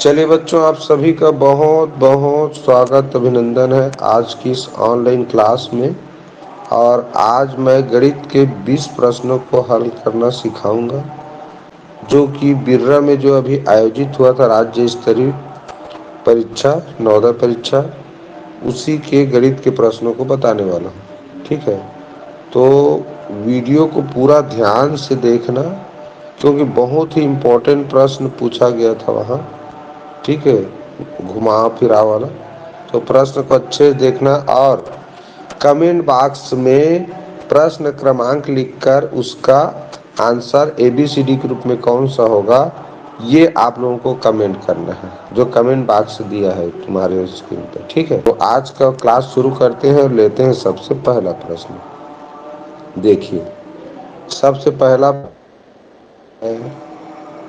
चलिए बच्चों, आप सभी का बहुत बहुत स्वागत अभिनंदन है आज की इस ऑनलाइन क्लास में। और आज मैं गणित के 20 प्रश्नों को हल करना सिखाऊंगा, जो कि बिर्रा में जो अभी आयोजित हुआ था राज्य स्तरीय परीक्षा, नवोदय परीक्षा, उसी के गणित के प्रश्नों को बताने वाला हूँ। ठीक है, तो वीडियो को पूरा ध्यान से देखना, क्योंकि बहुत ही इम्पोर्टेंट प्रश्न पूछा गया था वहाँ। ठीक है, घुमा फिरा वाला। तो प्रश्न को अच्छे से देखना और कमेंट बॉक्स में प्रश्न क्रमांक लिखकर उसका आंसर ABCD के रूप में कौन सा होगा, ये आप लोगों को कमेंट करना है, जो कमेंट बॉक्स दिया है तुम्हारे स्क्रीन पर। ठीक है, तो आज का क्लास शुरू करते हैं और लेते हैं सबसे पहला प्रश्न। देखिए, सबसे पहला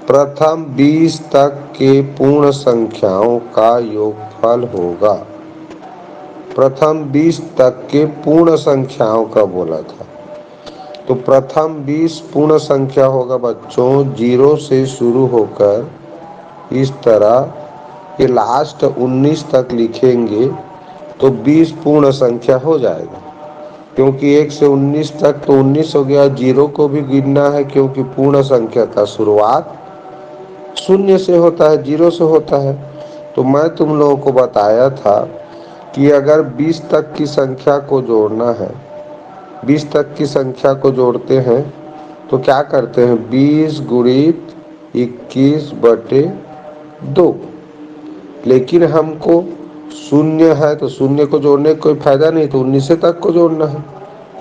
प्रथम 20 तक के पूर्ण संख्याओं का योगफल होगा। प्रथम 20 तक के पूर्ण संख्याओं का बोला था, तो प्रथम 20 पूर्ण संख्या होगा बच्चों, 0 से शुरू होकर इस तरह ये लास्ट 19 तक लिखेंगे तो 20 पूर्ण संख्या हो जाएगा। क्योंकि 1 से 19 तक तो 19 हो गया, 0 को भी गिनना है क्योंकि पूर्ण संख्या का शुरुआत 0 से होता है, 0 से होता है। तो मैं तुम लोगों को बताया था कि अगर 20 तक की संख्या को जोड़ना है, 20 तक की संख्या को जोड़ते हैं तो क्या करते हैं, 20 गुणित 21/2। लेकिन हमको 0 है तो 0 को जोड़ने का कोई फायदा नहीं, तो 19 तक को जोड़ना है।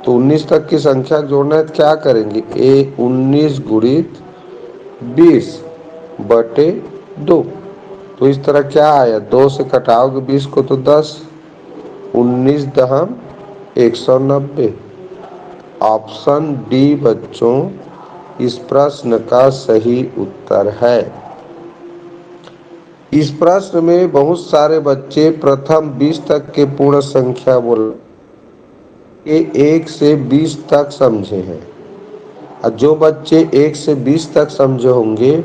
तो 19 तक की संख्या जोड़ना है तो क्या करेंगे, 19 गुणित 20/2। तो इस तरह क्या आया, 2 से घटाओगे 20 को तो 10, 19 दहम 190। ऑप्शन डी बच्चों इस प्रश्न का सही उत्तर है। इस प्रश्न में बहुत सारे बच्चे प्रथम 20 तक के पूर्ण संख्या बोल के 1 से 20 तक समझे हैं। और जो बच्चे 1 से 20 तक समझे होंगे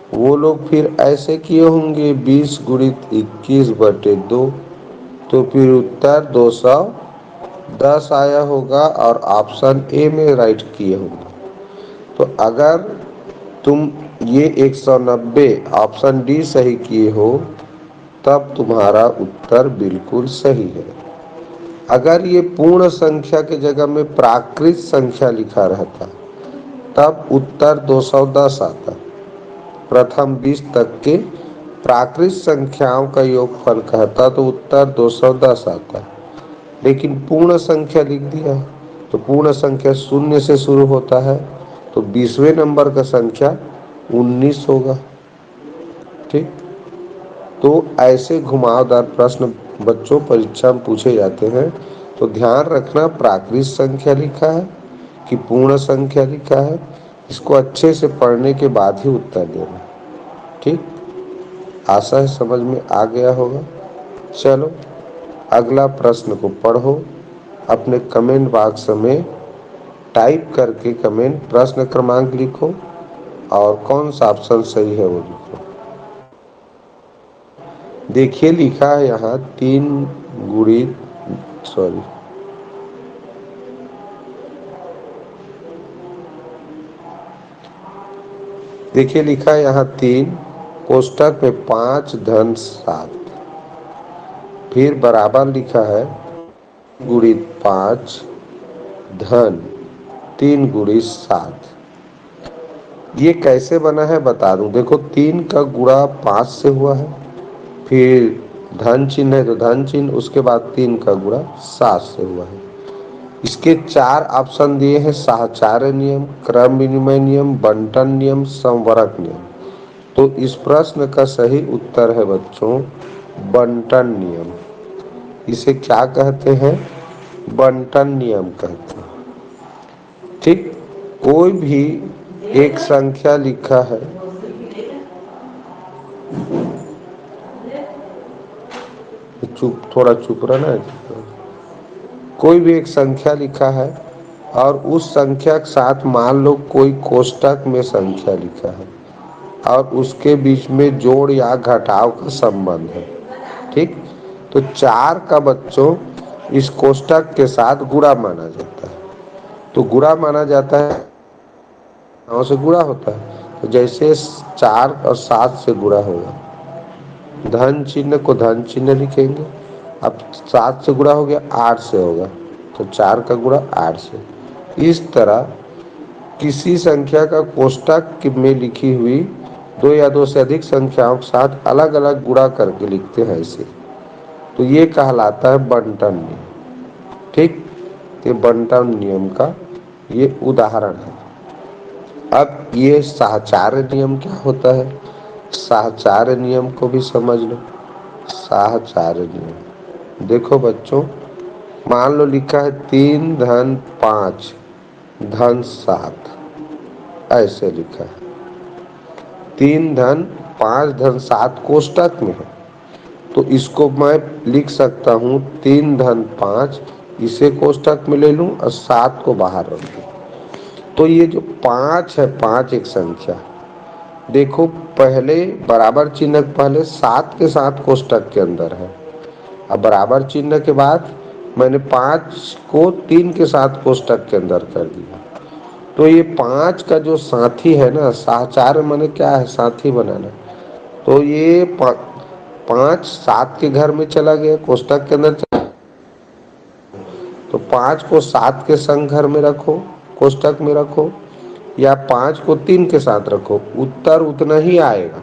वो लोग फिर ऐसे किए होंगे, 20 गुणित 21/2, तो फिर उत्तर 210 आया होगा और ऑप्शन ए में राइट किए होंगे। तो अगर तुम ये 190 ऑप्शन डी सही किए हो तब तुम्हारा उत्तर बिल्कुल सही है। अगर ये पूर्ण संख्या के जगह में प्राकृत संख्या लिखा रहता तब उत्तर 210 आता। प्रथम 20 तक के प्राकृत संख्याओं का योगफल कहता तो उत्तर 210 आता, लेकिन पूर्ण संख्या लिख दिया है। तो पूर्ण संख्या 0 से शुरू होता है, तो 20वें नंबर का संख्या 19 होगा। ठीक, तो ऐसे घुमावदार प्रश्न बच्चों परीक्षा में पूछे जाते हैं। तो ध्यान रखना, प्राकृत संख्या लिखा है कि पूर्ण संख्या लिखा है, इसको अच्छे से पढ़ने के बाद ही उत्तर देना। ठीक, आशा है समझ में आ गया होगा। चलो अगला प्रश्न को पढ़ो, अपने कमेंट बॉक्स में टाइप करके कमेंट प्रश्न क्रमांक लिखो और कौन सा ऑप्शन सही है वो लिखो। देखिए लिखा है यहाँ 3 गुणित देखिए लिखा है यहाँ 3 कोष्टक में 5 धन 7, फिर बराबर लिखा है गुणित 5 धन 3 गुणित 7। ये कैसे बना है बता दूं। देखो 3 का गुणा 5 से हुआ है, फिर धन चिन्ह है तो धन चिन्ह, उसके बाद 3 का गुणा 7 से हुआ है। इसके 4 ऑप्शन दिए हैं, साहचर्य नियम, क्रम विनिमय नियम, बंटन नियम, समवर्ग नियम। तो इस प्रश्न का सही उत्तर है बच्चों बंटन नियम। इसे क्या कहते हैं, बंटन नियम कहते हैं। ठीक, कोई भी एक संख्या लिखा है, थोड़ा चुप रहना है। कोई भी एक संख्या लिखा है और उस संख्या के साथ मान लो कोई कोष्टक में संख्या लिखा है, और उसके बीच में जोड़ या घटाव का संबंध है। ठीक, तो 4 का बच्चों इस कोष्टक के साथ गुणा माना जाता है। तो गुणा माना जाता है, 9 से गुणा होता है, तो जैसे 4 और 7 से गुणा होगा, धन चिन्ह को धन चिन्ह लिखेंगे। अब 7 से गुणा हो गया, 8 से होगा, तो 4 का गुणा 8 से। इस तरह किसी संख्या का कोष्टक में लिखी हुई 2 या 2 से अधिक संख्याओं के साथ अलग अलग गुणा करके लिखते हैं ऐसे, तो ये कहलाता है बंटन नियम। ठीक, तो बंटन नियम का ये उदाहरण है। अब ये साहचर्य नियम क्या होता है, साहचर्य नियम को भी समझ लो। साहचर्य नियम देखो बच्चों, मान लो लिखा है 3 धन 5 धन 7, ऐसे लिखा है। 3 धन 5 धन 7 कोष्टक में है, तो इसको मैं लिख सकता हूँ 3 धन 5, इसे कोष्टक में ले लूँ और 7 को बाहर रख दूँ। तो ये जो 5 है, 5 एक संख्या, देखो पहले बराबर चिन्ह पहले 7 के साथ कोष्टक के अंदर है, अब बराबर चिन्ह के बाद मैंने 5 को 3 के साथ कोष्टक के अंदर कर दिया। तो ये 5 का जो साथी है ना, साहचर्य माने क्या है, साथी बनाना। तो ये 5 7 के घर में चला गया, कोष्टक के अंदर तो 5 को 7 के संग घर में रखो, कोष्टक में रखो, या 5 को 3 के साथ रखो, उत्तर उतना ही आएगा,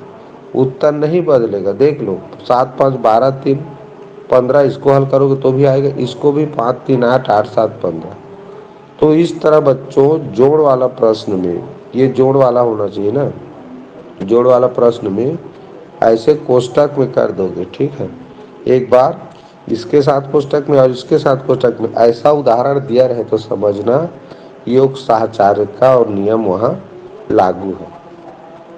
उत्तर नहीं बदलेगा। देख लो 7 5 12 3 15, इसको हल करोगे तो भी आएगा, इसको भी 5 3 8 8 7 15। तो इस तरह बच्चों जोड़ वाला प्रश्न में, ये जोड़ वाला होना चाहिए ना, जोड़ वाला प्रश्न में ऐसे कोष्टक में कर दोगे। ठीक है, एक बार इसके साथ कोष्टक में और इसके साथ कोष्टक में ऐसा उदाहरण दिया रहे तो समझना योग साहचर्य का और नियम वहाँ लागू है।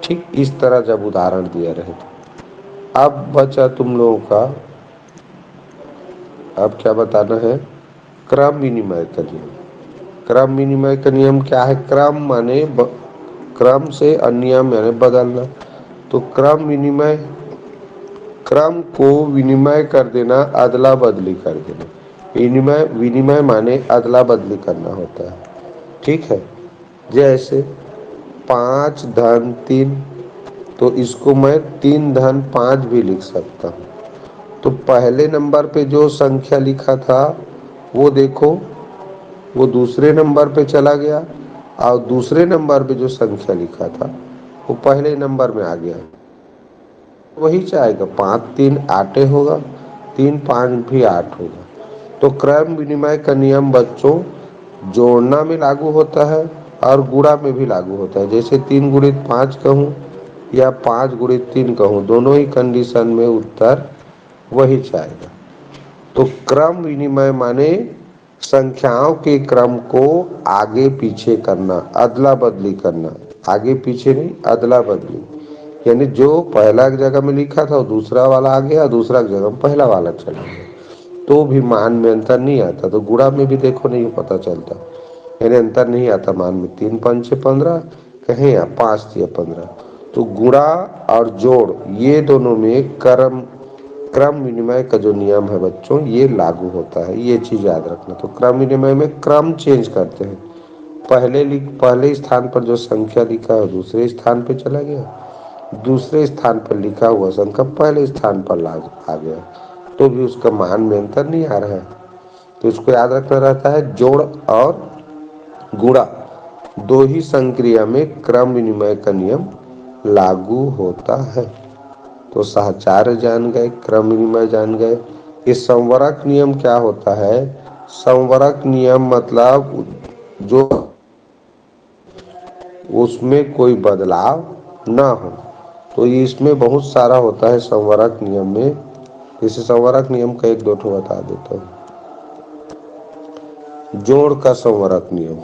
ठीक, इस तरह जब उदाहरण दिया रहे तो अब बचा तुम लोगों का, अब क्या बताना है, क्रम विनिमय का नियम। क्रम विनिमय का नियम क्या है, क्रम माने क्रम से अनियम यानी बदलना। तो क्रम विनिमय, क्रम को विनिमय कर देना, अदला बदली कर देना। विनिमय, विनिमय माने अदला बदली करना होता है। ठीक है, जैसे 5 धन 3, तो इसको मैं 3 धन 5 भी लिख सकता हूँ। तो पहले नंबर पे जो संख्या लिखा था वो देखो, वो दूसरे नंबर पे चला गया, और दूसरे नंबर पे जो संख्या लिखा था वो पहले नंबर में आ गया, वही चाहेगा। 5 3 8 होगा, 3 5 भी 8 होगा। तो क्रम विनिमय का नियम बच्चों जोड़ना में लागू होता है और गुणा में भी लागू होता है। जैसे 3 गुणित 5 कहूँ या 5 गुणित 3 कहूँ, दोनों ही कंडीशन में उत्तर वही चाहेगा। तो क्रम विनिमय माने संख्याओं के क्रम को आगे पीछे करना, अदला बदली करना, आगे पीछे नहीं, अदला बदली, यानी जो पहला जगह में लिखा था वो दूसरा वाला आ गया, दूसरा जगह में पहला वाला चला गया, तो भी मान में अंतर नहीं आता। तो गुणा में भी देखो नहीं पता चलता, यानी अंतर नहीं आता मान में, 3 5 6 15 कहें या 5 3 15। तो गुणा और जोड़ ये दोनों में क्रम विनिमय का जो नियम है बच्चों ये लागू होता है, ये चीज याद रखना। तो क्रम विनिमय में क्रम चेंज करते हैं, पहले स्थान पर जो संख्या लिखा है दूसरे स्थान पर चला गया, दूसरे स्थान पर लिखा हुआ संख्या पहले स्थान पर आ गया, तो भी उसका मान में अंतर नहीं आ रहा है। तो इसको याद रखना रहता है, जोड़ और गुणा दो ही संक्रिया में क्रम विनिमय का नियम लागू होता है। तो साहचर्य जान गए, क्रम विनिमय जान गए। इस संवरक नियम क्या होता है, संवरक नियम मतलब जो उसमें कोई बदलाव ना हो। तो ये इसमें बहुत सारा होता है संवरक नियम में। इसे संवरक नियम का एक दो ठो बता देता हूँ। जोड़ का संवरक नियम,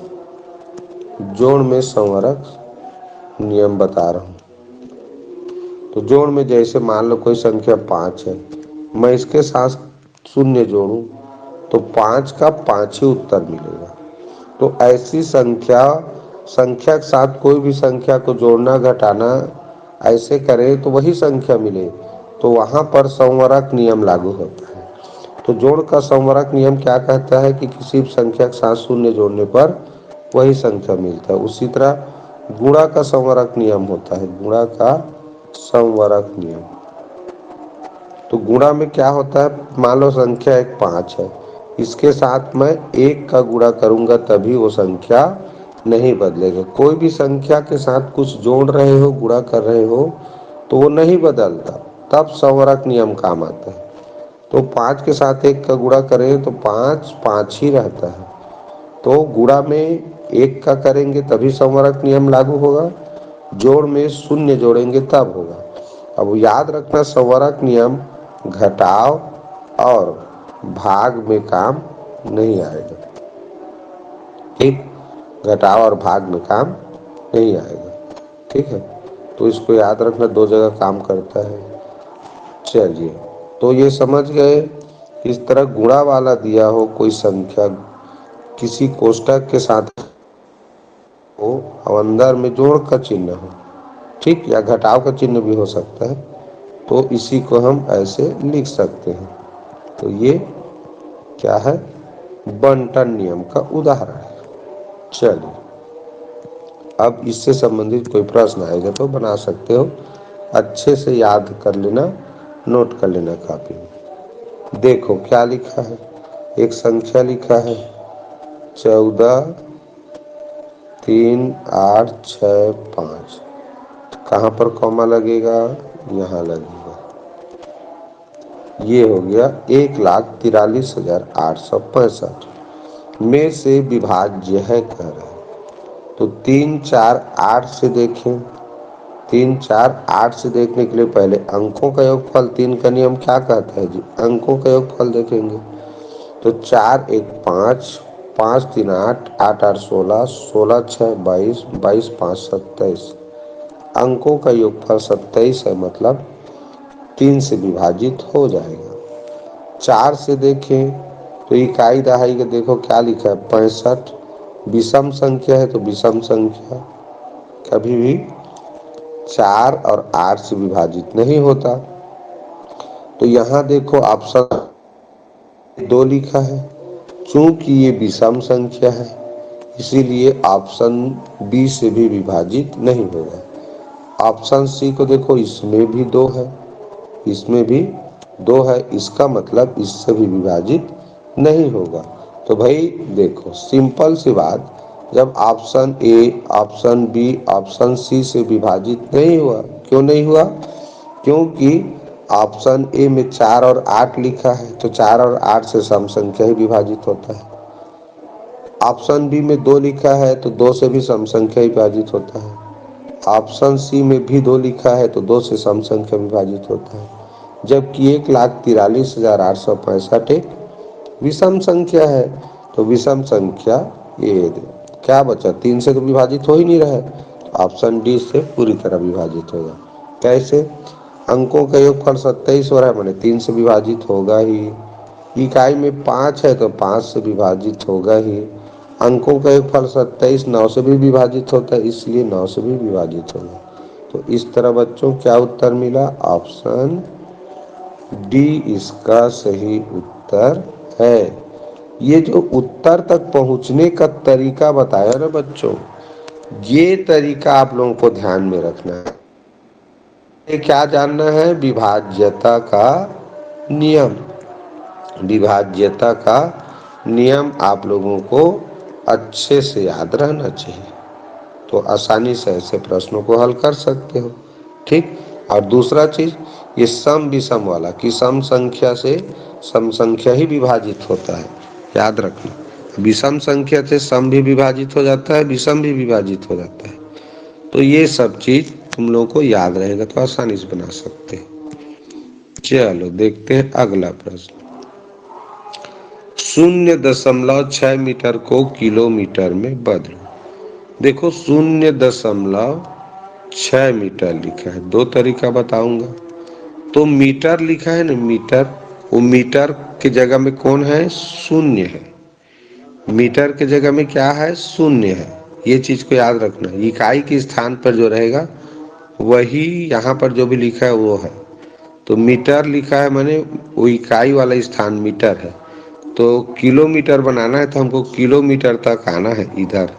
जोड़ में संवरक नियम बता रहा हूँ। तो जोड़ में जैसे मान लो कोई संख्या 5 है, मैं इसके साथ शून्य जोड़ूं तो 5 का 5 ही उत्तर मिलेगा। तो ऐसी संख्या के साथ कोई भी संख्या को जोड़ना घटाना ऐसे करें तो वही संख्या मिले, तो वहाँ पर संवरक नियम लागू होता है। तो जोड़ का संवरक नियम क्या कहता है कि किसी भी संख्या के साथ शून्य जोड़ने पर वही संख्या मिलता है। उसी तरह गुणा का संवरक नियम होता है, गुणा का संवरक नियम। तो गुणा में क्या होता है, मान लो संख्या एक 5 है, इसके साथ मैं 1 का गुणा करूंगा तभी वो संख्या नहीं बदलेगा। कोई भी संख्या के साथ कुछ जोड़ रहे हो, गुणा कर रहे हो, तो वो नहीं बदलता, तब संवरक नियम काम आता है। तो 5 के साथ 1 का गुणा करें तो 5 5 ही रहता है। तो गुणा में 1 का करेंगे तभी संवरक नियम लागू होगा, जोड़ में शून्य जोड़ेंगे तब होगा। अब याद रखना, संवरक नियम घटाव और भाग में काम नहीं आएगा। ठीक, घटाव और भाग में काम नहीं आएगा। ठीक है, तो इसको याद रखना, दो जगह काम करता है। चलिए, तो ये समझ गए। इस तरह गुणा वाला दिया हो कोई संख्या किसी कोष्टक के साथ हो और अंदर में जोड़ का चिन्ह हो, ठीक, या घटाव का चिन्ह भी हो सकता है, तो इसी को हम ऐसे लिख सकते हैं। तो ये क्या है, बंटन नियम का उदाहरण है। चलिए, अब इससे संबंधित कोई प्रश्न आएगा तो बना सकते हो, अच्छे से याद कर लेना, नोट कर लेना कॉपी में। देखो क्या लिखा है, एक संख्या लिखा है 14 3 8 6 5। कहाँ पर कॉमा लगेगा, यहाँ लगेगा। ये हो गया 1,43,865 में से विभाज्य है कह रहे हैं। तो 3 4 8 से देखें, 3 4 8 से देखने के लिए पहले अंकों का योगफल, 3 का नियम क्या कहता है जी, अंकों का योगफल देखेंगे। तो 4 1 5, 5 3 8, 8 8 16, 16 6 22, 22 5 27। अंकों का योगफल 27 है, मतलब 3 से विभाजित हो जाएगा। 4 से देखें तो इकाई दहाई का देखो क्या लिखा है 65, विषम संख्या है तो विषम संख्या कभी भी 4 और 8 से विभाजित नहीं होता। तो यहाँ देखो ऑप्शन 2 लिखा है, चूंकि ये विषम संख्या है इसीलिए ऑप्शन बी से भी विभाजित नहीं होगा। ऑप्शन सी को देखो, इसमें भी 2 है, इसमें भी 2 है, इसका मतलब इससे भी विभाजित नहीं होगा। तो भाई देखो, सिंपल सी बात, जब option A, option B, option C से विभाजित नहीं हुआ, क्यों नहीं हुआ, क्योंकि ऑप्शन ए में 4 और 8 लिखा है, तो 4 और 8 से सम संख्या ही विभाजित होता है। ऑप्शन बी में 2 लिखा है तो 2 से भी सम संख्या विभाजित होता है। ऑप्शन सी में भी 2 लिखा है तो 2 से सम संख्या विभाजित होता है। जबकि 1,43,865 एक विषम संख्या है, तो विषम संख्या ये क्या बचा, 3 से तो विभाजित हो ही नहीं रहा है, तो ऑप्शन डी से पूरी तरह विभाजित होगा। कैसे, अंकों का योगफल 27 हो रहा है, माने 3 से विभाजित होगा ही। इकाई में 5 है तो 5 से विभाजित होगा ही। अंकों का योगफल 27 9 से भी विभाजित होता है, इसलिए 9 से भी विभाजित होगा। तो इस तरह बच्चों क्या उत्तर मिला, ऑप्शन डी इसका सही उत्तर है। ये जो उत्तर तक पहुंचने का तरीका बताया ना बच्चों, ये तरीका आप लोगों को ध्यान में रखना है। ये क्या जानना है, विभाज्यता का नियम। विभाज्यता का नियम आप लोगों को अच्छे से याद रहना चाहिए, तो आसानी से ऐसे प्रश्नों को हल कर सकते हो। ठीक, और दूसरा चीज, ये सम विषम वाला कि सम संख्या से सम संख्या ही विभाजित होता है, याद रखना। विषम संख्या से सम भी विभाजित हो जाता है, विषम भी विभाजित हो जाता है। तो ये सब चीज तुम लोगों को याद रहेगा तो आसानी से बना सकते हैं। चलो देखते हैं अगला प्रश्न। 0.6 मीटर को किलोमीटर में बदलो। देखो 0.6 मीटर लिखा है, दो तरीका बताऊंगा। तो मीटर लिखा है ना, मीटर, वो मीटर की जगह में कौन है, शून्य है। मीटर की जगह में क्या है, शून्य है। ये चीज को याद रखना, इकाई के स्थान पर जो रहेगा वही यहाँ पर जो भी लिखा है वो है। तो मीटर लिखा है माने वो इकाई वाला स्थान मीटर है। तो किलोमीटर बनाना है तो हमको किलोमीटर तक आना है, इधर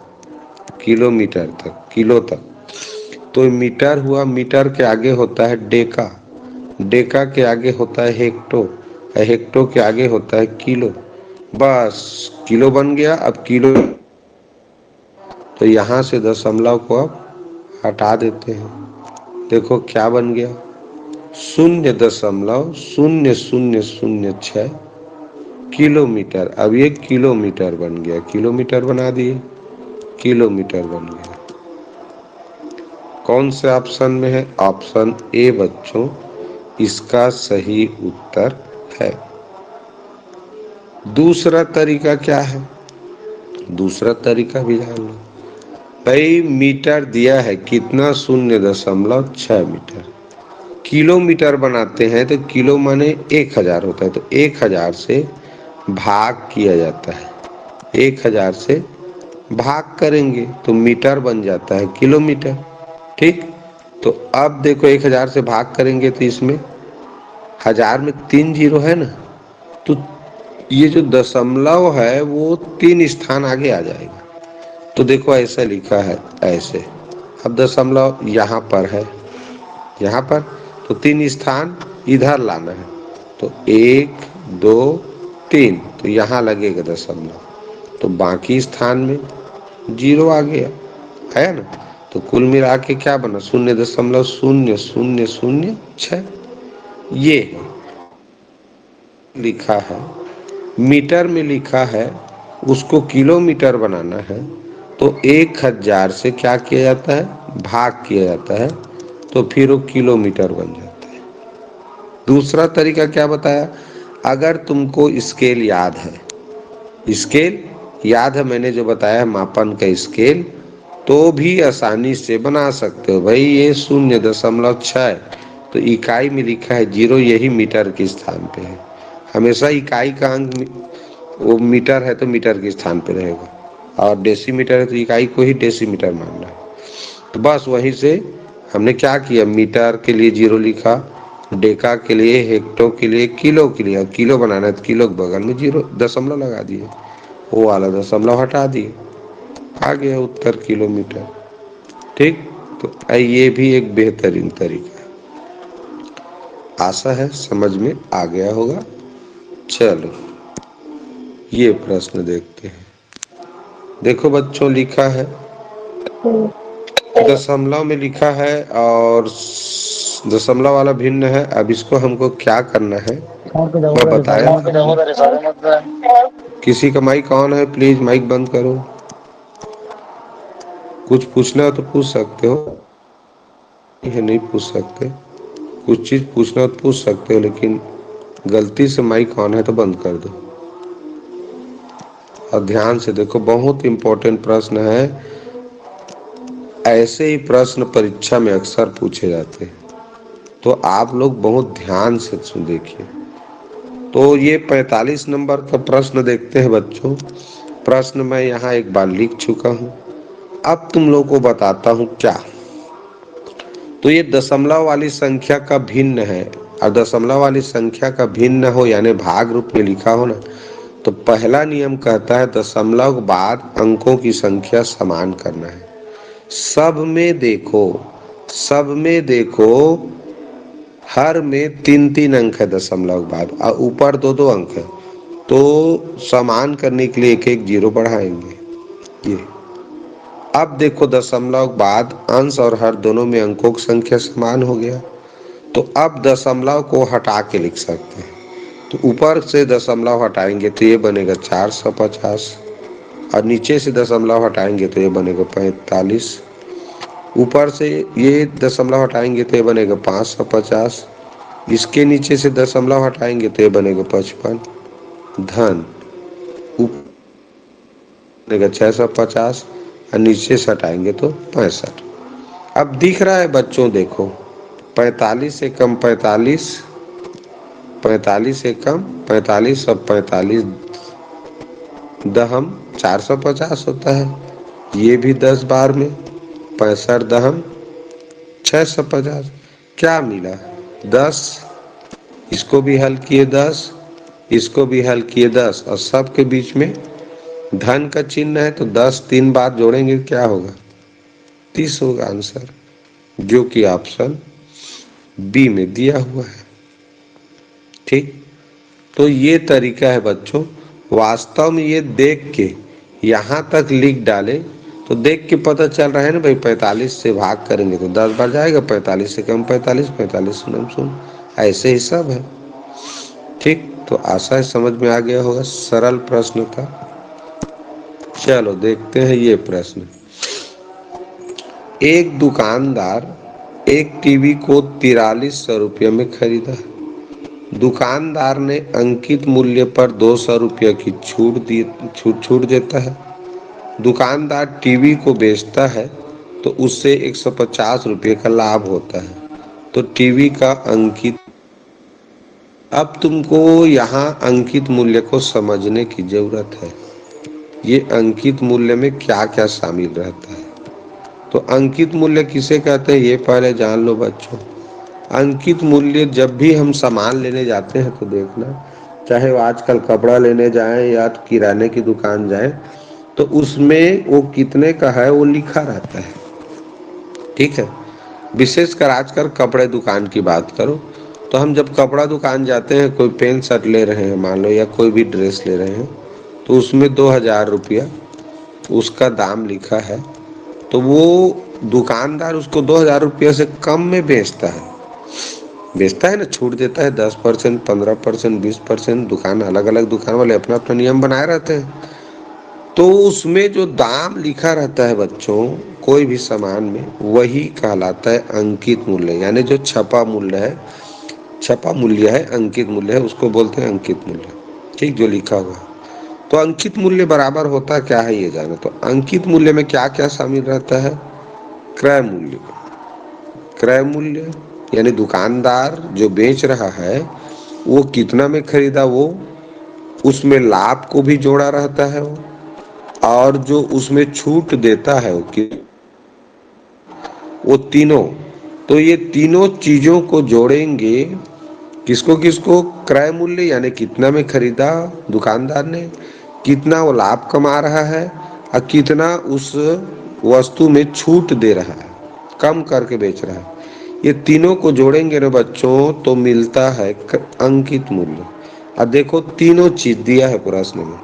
किलोमीटर तक, किलो तक। तो मीटर हुआ, मीटर के आगे होता है डेका, डेका के आगे होता है हेक्टो, हेक्टो के आगे होता है किलो। बस किलो बन गया। अब किलो, तो यहाँ से दशमलव को अब हटा देते हैं। देखो क्या बन गया, 0.0006 किलोमीटर। अब ये किलोमीटर बन गया, किलोमीटर बना दिए, किलोमीटर बन गया। कौन से ऑप्शन में है? ऑप्शन ए बच्चों इसका सही उत्तर है। दूसरा तरीका क्या है? दूसरा तरीका भी जान लो भाई। मीटर दिया है कितना? 0.6 मीटर। किलोमीटर बनाते हैं तो किलो माने 1000 होता है, तो 1000 से भाग किया जाता है, 1000 से भाग करेंगे तो मीटर बन जाता है किलोमीटर। ठीक, तो अब देखो 1000 से भाग करेंगे तो इसमें 1000 में 3 जीरो है ना, तो ये जो दशमलव है वो 3 स्थान आगे आ जाएगा। तो देखो ऐसा लिखा है ऐसे। अब दशमलव यहाँ पर है, यहाँ पर, तो 3 स्थान इधर लाना है। तो 1 2 3, तो यहाँ लगेगा दशमलव, तो बाकी स्थान में जीरो आ गया है ना। तो कुल मिला के क्या बना? 0.0006। ये लिखा है, मीटर में लिखा है, उसको किलोमीटर बनाना है तो 1000 से क्या किया जाता है? भाग किया जाता है, तो फिर वो किलोमीटर बन जाता है। दूसरा तरीका क्या बताया? अगर तुमको स्केल याद है, स्केल याद है, मैंने जो बताया मापन का स्केल, तो भी आसानी से बना सकते हो भाई। ये 0.6, तो इकाई में लिखा है जीरो, यही मीटर के स्थान पे है। हमेशा इकाई का अंक वो मीटर है तो मीटर के स्थान पे रहेगा, और डेसीमीटर है तो इकाई को ही डेसीमीटर मानना है। तो बस वहीं से हमने क्या किया, मीटर के लिए जीरो लिखा, डेका के लिए, हेक्टो के लिए, किलो के लिए। किलो बनाना है तो किलो के बगल में जीरो दशमलव लगा दिए, वो वाला दशमलव हटा दिए, आ गया उत्तर किलोमीटर। ठीक, तो ये भी एक बेहतरीन तरीका है। आशा है समझ में आ गया होगा। चलो ये प्रश्न देखते हैं। देखो बच्चों लिखा है, दशमलव में लिखा है और दशमलव वाला भिन्न है। अब इसको हमको क्या करना है मैं बताया था। किसी का माइक ऑन है? प्लीज माइक बंद करो। कुछ पूछना हो तो पूछ सकते हो, नहीं पूछ सकते। कुछ चीज पूछना हो तो पूछ सकते हो, लेकिन गलती से माइक ऑन है तो बंद कर दो। और ध्यान से देखो, बहुत इंपॉर्टेंट प्रश्न है। ऐसे ही प्रश्न परीक्षा में अक्सर पूछे जाते हैं, तो आप लोग बहुत ध्यान से सुन देखिए। तो ये 45 नंबर का प्रश्न देखते हैं बच्चों। प्रश्न मैं यहाँ एक बार लिख चुका हूँ, अब तुम लोग को बताता हूँ क्या। तो ये दशमलव वाली संख्या का भिन्न है, और दशमलव वाली संख्या का भिन्न हो यानी भाग रूप में लिखा हो ना, तो पहला नियम कहता है दशमलव के बाद अंकों की संख्या समान करना है। सब में देखो, सब में देखो, हर में 3-3 अंक है दशमलव के बाद, और ऊपर 2-2 अंक है, तो समान करने के लिए 1-1 जीरो बढ़ाएंगे। ये अब देखो दशमलव के बाद अंश और हर दोनों में अंकों की संख्या समान हो गया, तो अब दशमलव को हटा के लिख सकते हैं। तो ऊपर से दशमलव हटाएंगे तो ये बनेगा 450, और नीचे से दशमलव हटाएंगे तो ये बनेगा 45। ऊपर से ये दशमलव हटाएंगे तो ये बनेगा 550, इसके नीचे से दशमलव हटाएंगे तो ये बनेगा 55, धन ऊपर बनेगा 650, और नीचे से हटाएंगे तो 65। अब दिख रहा है बच्चों, देखो 45 से कम 45, 45 से कम 45 और 45 दहम 450 होता है। ये भी 10 बार में 65 दहम 650। क्या मिला? 10। इसको भी हल किए 10, इसको भी हल किए 10, और सब के बीच में धन का चिन्ह है, तो 10 3 बार जोड़ेंगे क्या होगा? 30 होगा आंसर, जो कि ऑप्शन बी में दिया हुआ है। ठीक, तो ये तरीका है बच्चों। वास्तव में ये देख के यहाँ तक लिख डाले तो देख के पता चल रहा है ना भाई, 45 से भाग करेंगे तो 10 बार जाएगा, 45 से कम 45, 45 से कम 0, ऐसे ही सब है। ठीक, तो आशा है समझ में आ गया होगा, सरल प्रश्न था। चलो देखते हैं ये प्रश्न। एक दुकानदार एक टीवी को 4300 रुपये में खरीदा। दुकानदार ने अंकित मूल्य पर 200 रुपये की छूट देता है। दुकानदार टीवी को बेचता है तो उससे 150 रुपये का लाभ होता है। तो टीवी का अंकित, अब तुमको यहाँ अंकित मूल्य को समझने की जरूरत है। ये अंकित मूल्य में क्या क्या शामिल रहता है। तो अंकित मूल्य किसे कहते हैं ये पहले जान लो बच्चों। अंकित मूल्य जब भी हम सामान लेने जाते हैं तो देखना, चाहे वो आजकल कपड़ा लेने जाएं या किराने की दुकान जाएं, तो उसमें वो कितने का है वो लिखा रहता है। ठीक है, विशेषकर आजकल कपड़े दुकान की बात करो तो हम जब कपड़ा दुकान जाते हैं, कोई पेंट शर्ट ले रहे हैं मान लो, या कोई भी ड्रेस ले रहे हैं, तो उसमें 2000 रुपया उसका दाम लिखा है, तो वो दुकानदार उसको 2000 रुपये से कम में बेचता है ना, छूट देता है 10%, 15%, 20%। दुकान अलग अलग दुकान वाले अपना अपना नियम बनाए रहते हैं। तो उसमें जो दाम लिखा रहता है बच्चों कोई भी सामान में, वही कहलाता है अंकित मूल्य, यानी जो छपा मूल्य है, अंकित मूल्य है, उसको बोलते हैं अंकित मूल्य। ठीक, जो लिखा हुआ है। तो अंकित मूल्य बराबर होता क्या है ये जाना। तो अंकित मूल्य में क्या क्या शामिल रहता है? क्रय मूल्य यानी दुकानदार जो बेच रहा है वो कितना में खरीदा, वो उसमें लाभ को भी जोड़ा रहता है वो, और जो उसमें छूट देता है वो तीनों। तो ये तीनों चीजों को जोड़ेंगे, किसको किसको? क्रय मूल्य यानी कितना में खरीदा दुकानदार ने, कितना वो लाभ कमा रहा है, और कितना उस वस्तु में छूट दे रहा है, कम करके बेच रहा है। ये तीनों को जोड़ेंगे ना बच्चों तो मिलता है अंकित मूल्य। अब देखो तीनों चीज दिया है प्रश्न में।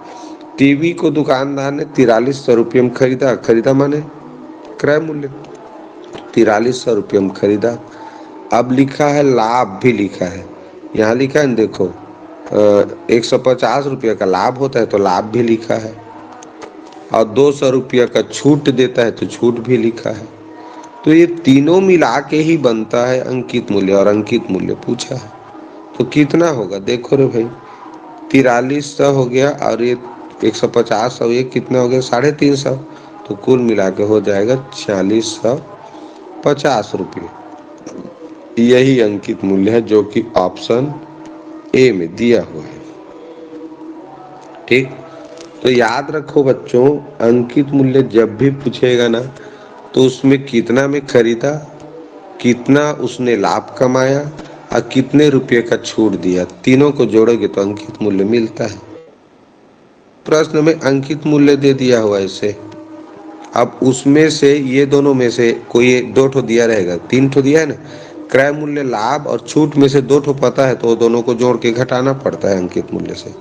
टीवी को दुकानदार ने 4300 रुपये में खरीदा माने क्रय मूल्य 4300 रुपये में खरीदा। अब लिखा है लाभ भी लिखा है, यहाँ लिखा है देखो 150 रुपये का लाभ होता है तो लाभ भी लिखा है, और 200 रुपये का छूट देता है तो छूट भी लिखा है। तो ये तीनों मिला के ही बनता है अंकित मूल्य, और अंकित मूल्य पूछा है तो कितना होगा देखो रे भाई, 4300 हो गया और ये 150 और ये कितना हो गया 350, तो कुल मिला के हो जाएगा 4650 रुपये। यही अंकित मूल्य है जो कि ऑप्शन ए में दिया हुआ है। ठीक, तो याद रखो बच्चों, अंकित मूल्य जब भी पूछेगा ना तो उसमें कितना में खरीदा, कितना उसने लाभ कमाया और कितने रुपये का छूट दिया, तीनों को जोड़ोगे तो अंकित मूल्य मिलता है। प्रश्न में अंकित मूल्य दे दिया हुआ इसे, अब उसमें से ये दोनों में से कोई 2 ठो दिया रहेगा, 3 ठो दिया है ना, क्रय मूल्य, लाभ और छूट में से 2 ठो पता है तो दोनों को जोड़ के घटाना पड़ता है अंकित मूल्य से,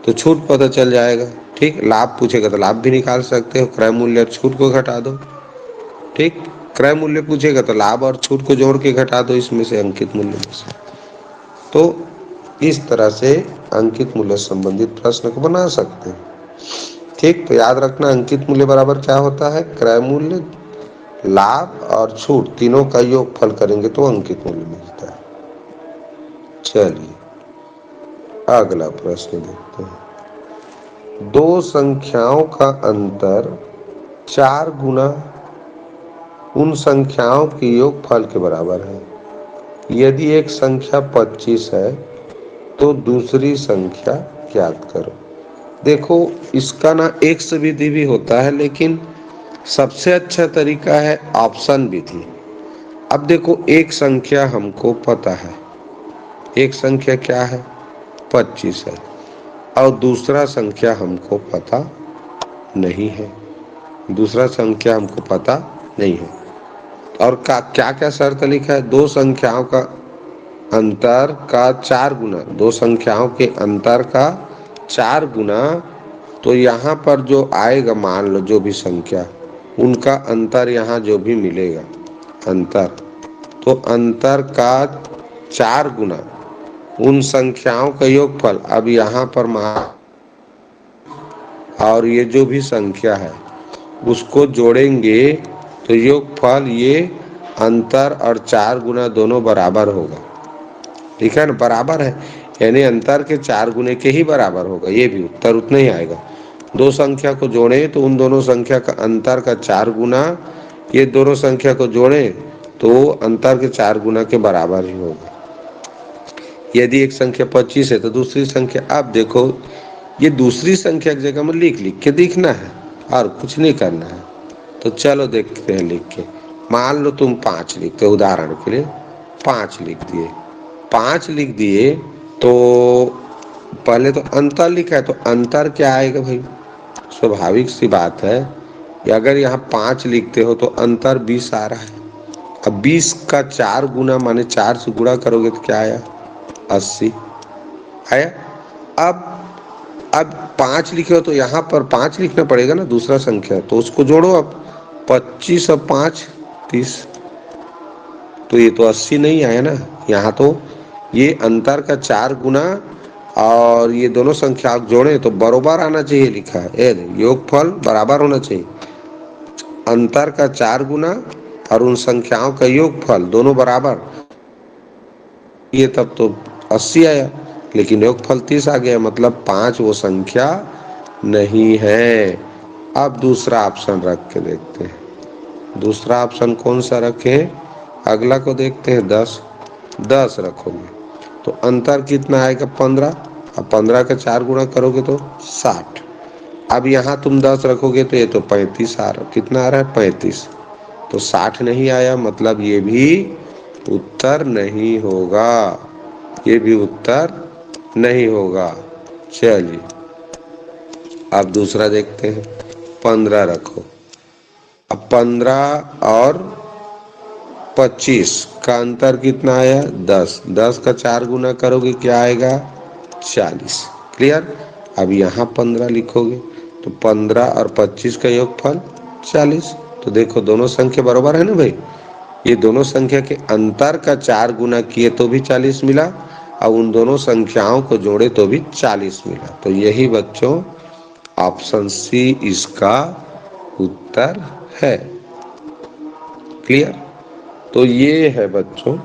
तो छूट पता चल जाएगा। ठीक, लाभ पूछेगा तो लाभ भी निकाल सकते हो, क्रय मूल्य और छूट को घटा दो। ठीक, क्रय मूल्य पूछेगा तो लाभ और छूट को जोड़ के घटा दो इसमें से, अंकित मूल्य में से। तो इस तरह से अंकित मूल्य संबंधित प्रश्न को बना सकते हैं। ठीक, तो याद रखना अंकित मूल्य बराबर क्या होता है? क्रय मूल्य, लाभ और छूट तीनों का योगफल करेंगे तो अंकित मूल्य मिलता है। चलिए अगला प्रश्न देखते हैं। दो संख्याओं का अंतर 4 गुना उन संख्याओं के योगफल के बराबर है। यदि एक संख्या 25 है तो दूसरी संख्या ज्ञात करो। देखो इसका ना एक्स विधि भी होता है, लेकिन सबसे अच्छा तरीका है ऑप्शन विधि। अब देखो एक संख्या हमको पता है, एक संख्या क्या है 25 है, और दूसरा संख्या हमको पता नहीं है, दूसरा संख्या हमको पता नहीं है। और क्या क्या शर्त लिखा है, दो संख्याओं का अंतर का 4 गुना, दो संख्याओं के अंतर का 4 गुना। तो यहाँ पर जो आएगा मान लो जो भी संख्या, उनका अंतर यहाँ जो भी मिलेगा अंतर, तो अंतर का 4 गुना उन संख्याओं का योगफल। अब यहाँ पर मान और ये जो भी संख्या है उसको जोड़ेंगे तो योगफल ये अंतर और 4 गुना दोनों बराबर होगा। ठीक है ना, बराबर है, यानी अंतर के 4 गुने के ही बराबर होगा, ये भी उत्तर उतना ही आएगा। दो संख्या को जोड़े तो उन दोनों संख्या का अंतर का 4 गुना, ये दोनों संख्या को जोड़े तो अंतर के 4 गुना के बराबर ही होगा। यदि एक संख्या 25 है तो दूसरी संख्या, आप देखो ये दूसरी संख्या की जगह में लिख के दिखना है और कुछ नहीं करना है। तो चलो देखते हैं लिख के। मान लो तुम 5 लिखते हो, उदाहरण के लिए 5 लिख दिए, 5 लिख दिए तो पहले तो अंतर लिखा है, तो अंतर क्या आएगा भाई, स्वाभाविक सी बात है कि अगर यहाँ 5 लिखते हो तो अंतर 20 आ रहा है। अब 20 का 4 गुना माने 4 से गुणा करोगे तो क्या आया 80 आया। अब 5 लिखे हो तो यहाँ पर 5 लिखना पड़ेगा ना, दूसरा संख्या, तो उसको जोड़ो। अब 25 और 5 30, तो ये तो 80 नहीं आया ना। यहाँ तो ये अंतर का 4 गुना और ये दोनों संख्या जोड़े तो बराबर आना चाहिए, लिखा है योगफल बराबर होना चाहिए, अंतर का 4 गुना और उन संख्याओं का योगफल दोनों बराबर, ये तब तो 80 आया, लेकिन योगफल 30 आ गया, मतलब 5 वो संख्या नहीं है। अब दूसरा ऑप्शन रख के देखते हैं, दूसरा ऑप्शन कौन सा रखें, अगला को देखते हैं। 10 रखोगे तो अंतर कितना आएगा 15, अब 15 का 4 गुना करोगे तो 60। अब यहाँ तुम 10 रखोगे तो ये तो 35 आ रहा, कितना आ रहा है 35, तो 60 नहीं आया, मतलब ये भी उत्तर नहीं होगा, ये भी उत्तर नहीं होगा। चलिए अब दूसरा देखते हैं, 15 रखो। अब 15 और 25 का अंतर कितना आया 10, 10 का 4 गुना करोगे क्या आएगा 40। क्लियर। अब यहाँ 15 लिखोगे तो 15 और 25 का योगफल 40। तो देखो दोनों संख्या बराबर है ना भाई, ये दोनों संख्या के अंतर का 4 गुना किए तो भी 40 मिला और उन दोनों संख्याओं को जोड़े तो भी 40 मिला। तो यही बच्चों ऑप्शन सी इसका उत्तर है। क्लियर। तो ये है बच्चों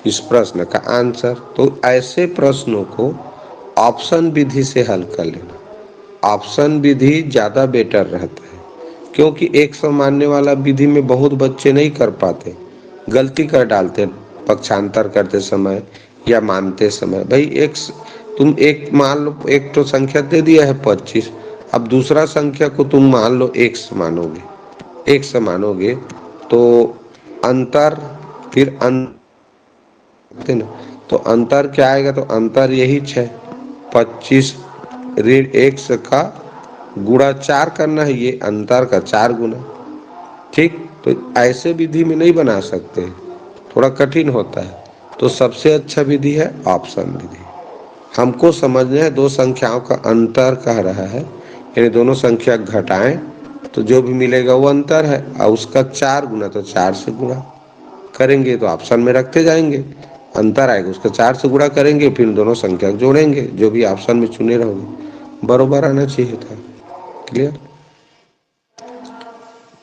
इस प्रश्न का आंसर। तो ऐसे प्रश्नों को ऑप्शन विधि से हल कर लेना, ऑप्शन विधि ज़्यादा बेटर रहता है, क्योंकि एक सौ मानने वाला विधि में बहुत बच्चे नहीं कर पाते, गलती कर डालते पक्षांतर करते समय या मानते समय। भाई तुम एक मान लो, एक तो संख्या दे दिया है 25, अब दूसरा संख्या को तुम मान लो x मानोगे, x मानोगे तो अंतर फिर ना, तो अंतर क्या आएगा, तो अंतर यही 6, 25 ऋण x का गुणा 4 करना है, ये अंतर का 4 गुना। ठीक, तो ऐसे विधि में नहीं बना सकते, थोड़ा कठिन होता है। तो सबसे अच्छा विधि है ऑप्शन विधि। हमको समझना है दो संख्याओं का अंतर कह रहा है, यानी दोनों संख्या घटाएं तो जो भी मिलेगा वो अंतर है, और उसका 4 गुना तो 4 से गुणा करेंगे तो ऑप्शन में रखते जाएंगे, अंतर आएगा उसका 4 से गुणा करेंगे, फिर दोनों संख्या जोड़ेंगे, जो भी ऑप्शन में चुने रहोगे बरोबर आना चाहिए था। क्लियर।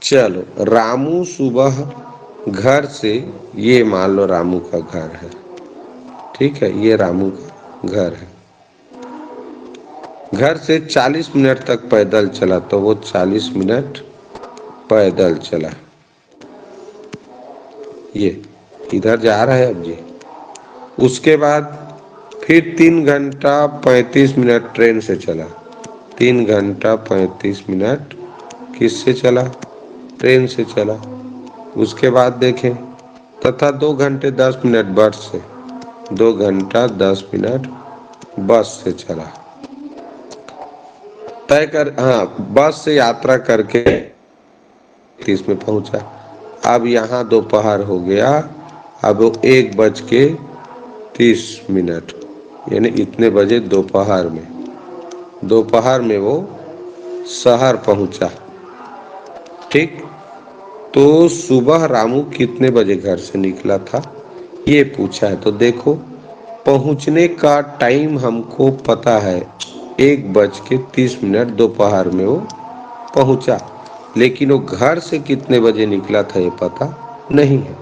चलो, रामू सुबह घर से, ये मान लो रामू का घर है, ठीक है, ये रामू का घर है, घर से 40 मिनट तक पैदल चला, तो वो 40 मिनट पैदल चला, ये इधर जा रहा है अब जी। उसके बाद फिर 3 घंटा 35 मिनट ट्रेन से चला, 3 घंटा 35 मिनट किससे चला, ट्रेन से चला। उसके बाद देखें तथा 2 घंटे 10 मिनट बस से, 2 घंटा 10 मिनट बस से चला, तय कर, हाँ बस से यात्रा करके 30 में पहुंचा। अब यहाँ दोपहर हो गया, अब वो 1 बज के 30 मिनट, यानी इतने बजे दोपहर में वो शहर पहुंचा। ठीक, तो सुबह रामू कितने बजे घर से निकला था ये पूछा है। तो देखो पहुंचने का टाइम हमको पता है, 1 बज के 30 मिनट दोपहर में वो पहुंचा, लेकिन वो घर से कितने बजे निकला था ये पता नहीं है।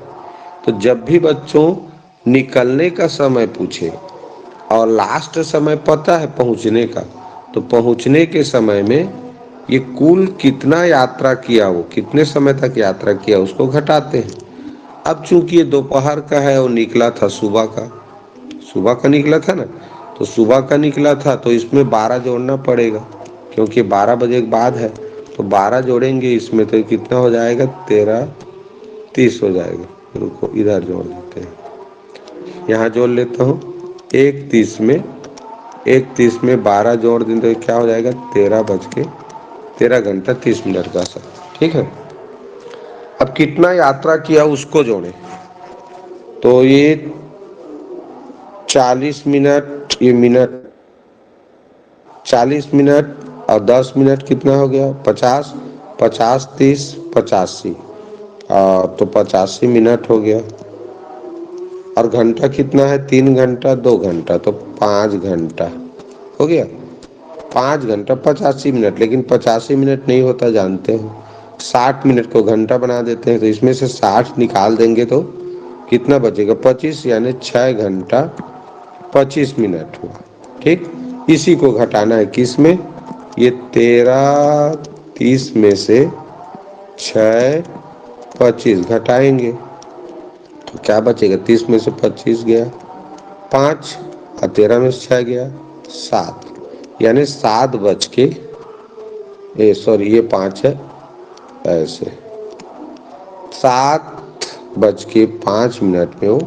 तो जब भी बच्चों निकलने का समय पूछे और लास्ट समय पता है पहुंचने का, तो पहुंचने के समय में ये कुल कितना यात्रा किया, वो कितने समय तक यात्रा किया उसको घटाते हैं। अब चूंकि ये दोपहर का है और निकला था सुबह का निकला था ना, तो सुबह का निकला था तो इसमें 12 जोड़ना पड़ेगा, क्योंकि 12 बजे के बाद है, तो 12 जोड़ेंगे इसमें तो कितना हो जाएगा, 13 30 हो जाएगा। रुको इधर जोड़ देते हैं, यहाँ जोड़ लेता हूँ। 1 12 जोड़ दें तो क्या हो जाएगा, 13 घंटा 30 मिनट का सर। ठीक है, अब कितना यात्रा किया उसको जोड़े, तो ये 40 मिनट, ये मिनट 40 मिनट और 10 मिनट कितना हो गया, 50, 50 30 85, तो 85 मिनट हो गया। और घंटा कितना है, 3 घंटा 2 घंटा, तो 5 घंटा हो गया। 5 घंटा 85 मिनट, लेकिन 85 मिनट नहीं होता जानते हो, 60 मिनट को घंटा बना देते हैं, तो इसमें से 60 निकाल देंगे तो कितना बचेगा, 25, यानी 6 घंटा 25 मिनट हुआ। ठीक, इसी को घटाना है किस में, ये 13 30 में से 6 25 घटाएंगे तो क्या बचेगा, 30 में से 25 गया 5, और 13 में से 6 गया 7, यानी 5 है ऐसे, 7 बज के 5 मिनट में वो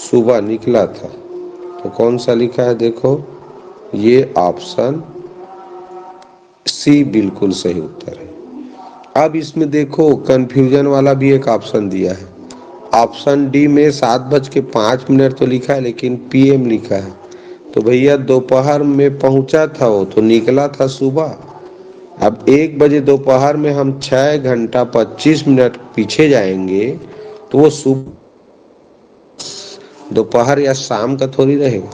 सुबह निकला था। तो कौन सा लिखा है, देखो ये ऑप्शन सी बिल्कुल सही उत्तर है। अब इसमें देखो कंफ्यूजन वाला भी एक ऑप्शन दिया है, ऑप्शन डी में 7 बज के 5 मिनट तो लिखा है, लेकिन पीएम लिखा है। तो भैया दोपहर में पहुंचा था वो, तो निकला था सुबह। अब 1 बजे दोपहर में हम 6 घंटा 25 मिनट पीछे जाएंगे, तो वो सुबह दोपहर या शाम का थोड़ी रहेगा,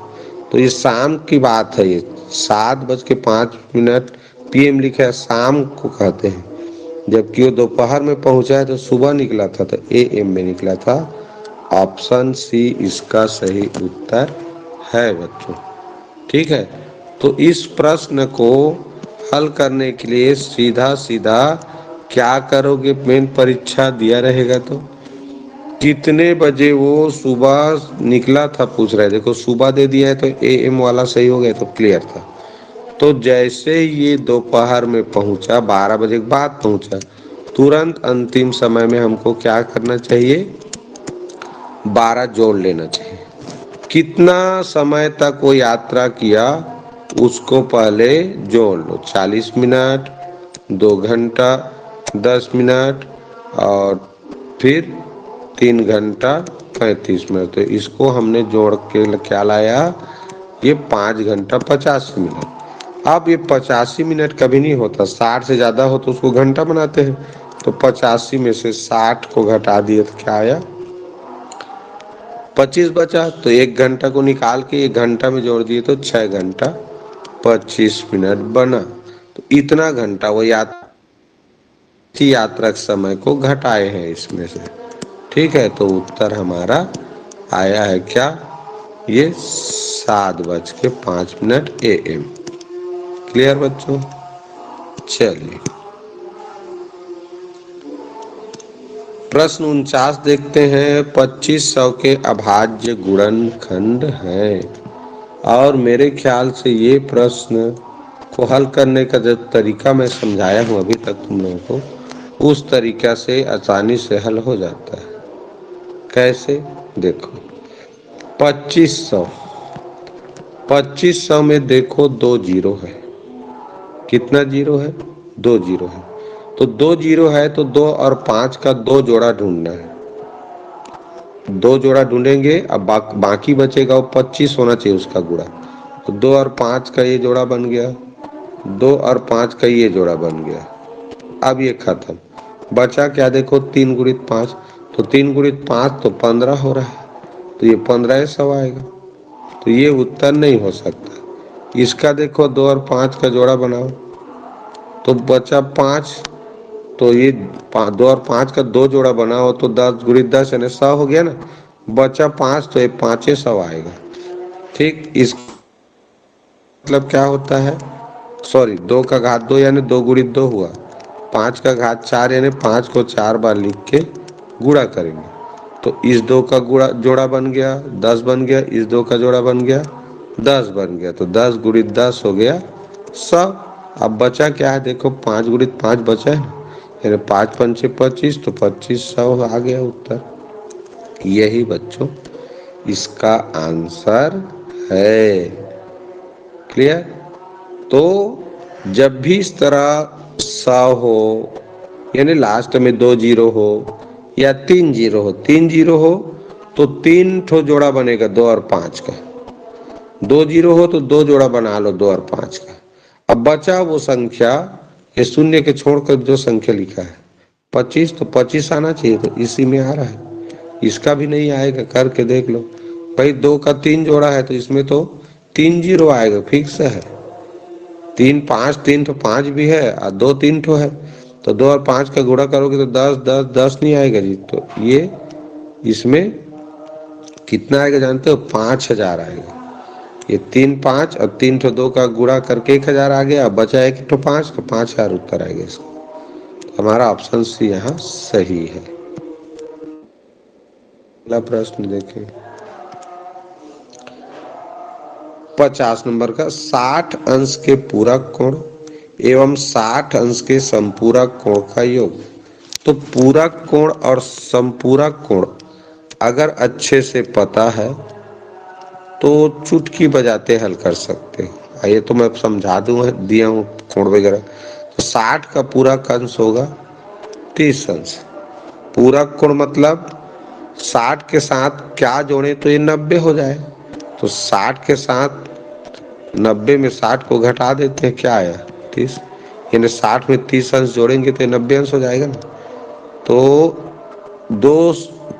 तो ये शाम की बात है। ये 7 बज के 5 मिनट पीएम लिखा है, शाम को कहते हैं, जबकि वो दोपहर में पहुंचा है तो सुबह निकला था, तो एएम में निकला था। ऑप्शन सी इसका सही उत्तर है बच्चों। ठीक है, तो इस प्रश्न को हल करने के लिए सीधा सीधा क्या करोगे, मेन परीक्षा दिया रहेगा तो कितने बजे वो सुबह निकला था पूछ रहे, देखो सुबह दे दिया है तो एएम वाला सही हो गया, तो क्लियर था। तो जैसे ये दोपहर में पहुंचा, 12 बजे के बाद पहुंचा, तुरंत अंतिम समय में हमको क्या करना चाहिए, 12 जोड़ लेना चाहिए। कितना समय तक वो यात्रा किया उसको पहले जोड़ लो, 40 मिनट, 2 घंटा 10 मिनट और फिर 3 घंटा 35 मिनट, तो इसको हमने जोड़ के क्या लाया, ये 5 घंटा 85 मिनट। अब ये 85 मिनट कभी नहीं होता, 60 से ज्यादा हो तो उसको घंटा बनाते हैं, तो 85 में से 60 को घटा दिए तो क्या आया, 25 बचा। तो 1 घंटा को निकाल के 1 घंटा में जोड़ दिए तो 6 घंटा 25 मिनट बना। तो इतना घंटा वो यात्रा के समय को घटाए हैं इसमें से। ठीक है, तो उत्तर हमारा आया है क्या, ये 7 बज के 5 मिनट एएम। क्लियर बच्चों, चलिए प्रश्न 49 देखते हैं। 2500 के अभाज्य गुणनखंड हैं, और मेरे ख्याल से ये प्रश्न को हल करने का जो तरीका मैं समझाया हूँ अभी तक तुम लोगों को, उस तरीका से आसानी से हल हो जाता है। कैसे? देखो 2500, 2500 में देखो 2 जीरो है। कितना जीरो है? 2 जीरो है। तो 2 जीरो है तो 2 और 5 का 2 जोड़ा ढूंढना है। 2 जोड़ा ढूंढेंगे। अब बाकी बचेगा वो 25 होना चाहिए उसका गुणा। तो 2 और 5 का ये जोड़ा बन गया, 2 और 5 का ये जोड़ा बन गया। अब ये खत्म। बचा क्या? देखो 3 गुणित 5, तो 3 गुणित 5 तो 15 हो रहा है, तो ये 1500 आएगा। तो ये उत्तर नहीं हो सकता। इसका देखो 2 और 5 का जोड़ा बनाओ तो बचा 5, तो ये 2 और 5 का 2 जोड़ा बनाओ तो 10 गुणित 10 यानी 100 हो गया ना। बचा 5 तो ये 500 आएगा। ठीक, इस मतलब क्या होता है? सॉरी, 2 का घात 2 यानी 2 गुणित 2 हुआ। 5 का घात 4 यानी 5 को 4 बार लिख के गुणा करेंगे। तो इस 2 का गुणा जोड़ा बन गया 10 बन गया, इस 2 का जोड़ा बन गया 10 बन गया। तो 10 गुणित 10 हो गया 100। अब बचा क्या है? देखो 5 गुणित 5 बचा है ना, यानी 5 पंचे 25, तो 2500 आ गया उत्तर। यही बच्चों इसका आंसर है। क्लियर? तो जब भी इस तरह 100 हो, यानी लास्ट में 2 जीरो हो या 3 जीरो हो, 3 जीरो हो तो 3 ठो जोड़ा बनेगा 2 और 5 का। 2 जीरो हो तो 2 जोड़ा बना लो 2 और 5 का। अब बचा वो संख्या, ये शून्य के छोड़कर जो संख्या लिखा है 25, तो 25 आना चाहिए, तो इसी में आ रहा है। इसका भी नहीं आएगा, करके देख लो भाई। 2 का 3 जोड़ा है तो इसमें तो 3 जीरो आएगा, फिक्स है। 3 5 3 तो 5 भी है और 2 3 ठो है, तो 2 और 5 का गुणा करोगे तो 10 10 10 नहीं आएगा जी। तो ये इसमें कितना आएगा जानते हो? 5000 आएगा। ये 3 5 और 3 ठो 2 का गुणा करके 1000 आ गया। अब बचा एक ठो 5, तो 5000 उत्तर आएगा इसका। तो हमारा ऑप्शन सी यहाँ सही है। अगला प्रश्न देखें 50 नंबर का। 60 अंश के पूरक कोण एवं 60 अंश के संपूरक कोण का योग। तो पूरक कोण और संपूरक कोण अगर अच्छे से पता है तो चुटकी बजाते हल कर सकते हैं। ये तो मैं समझा दूंगा, दिया हूँ कोण वगैरह। तो 60 का पूरक अंश होगा 30 अंश। पूरक कोण मतलब 60 के साथ क्या जोड़े तो ये 90 हो जाए। तो 60 के साथ 90 में 60 को घटा देते हैं, क्या आया? 30। यानी 60 में 30 अंश जोड़ेंगे तो 90 अंश हो जाएगा ना। तो दो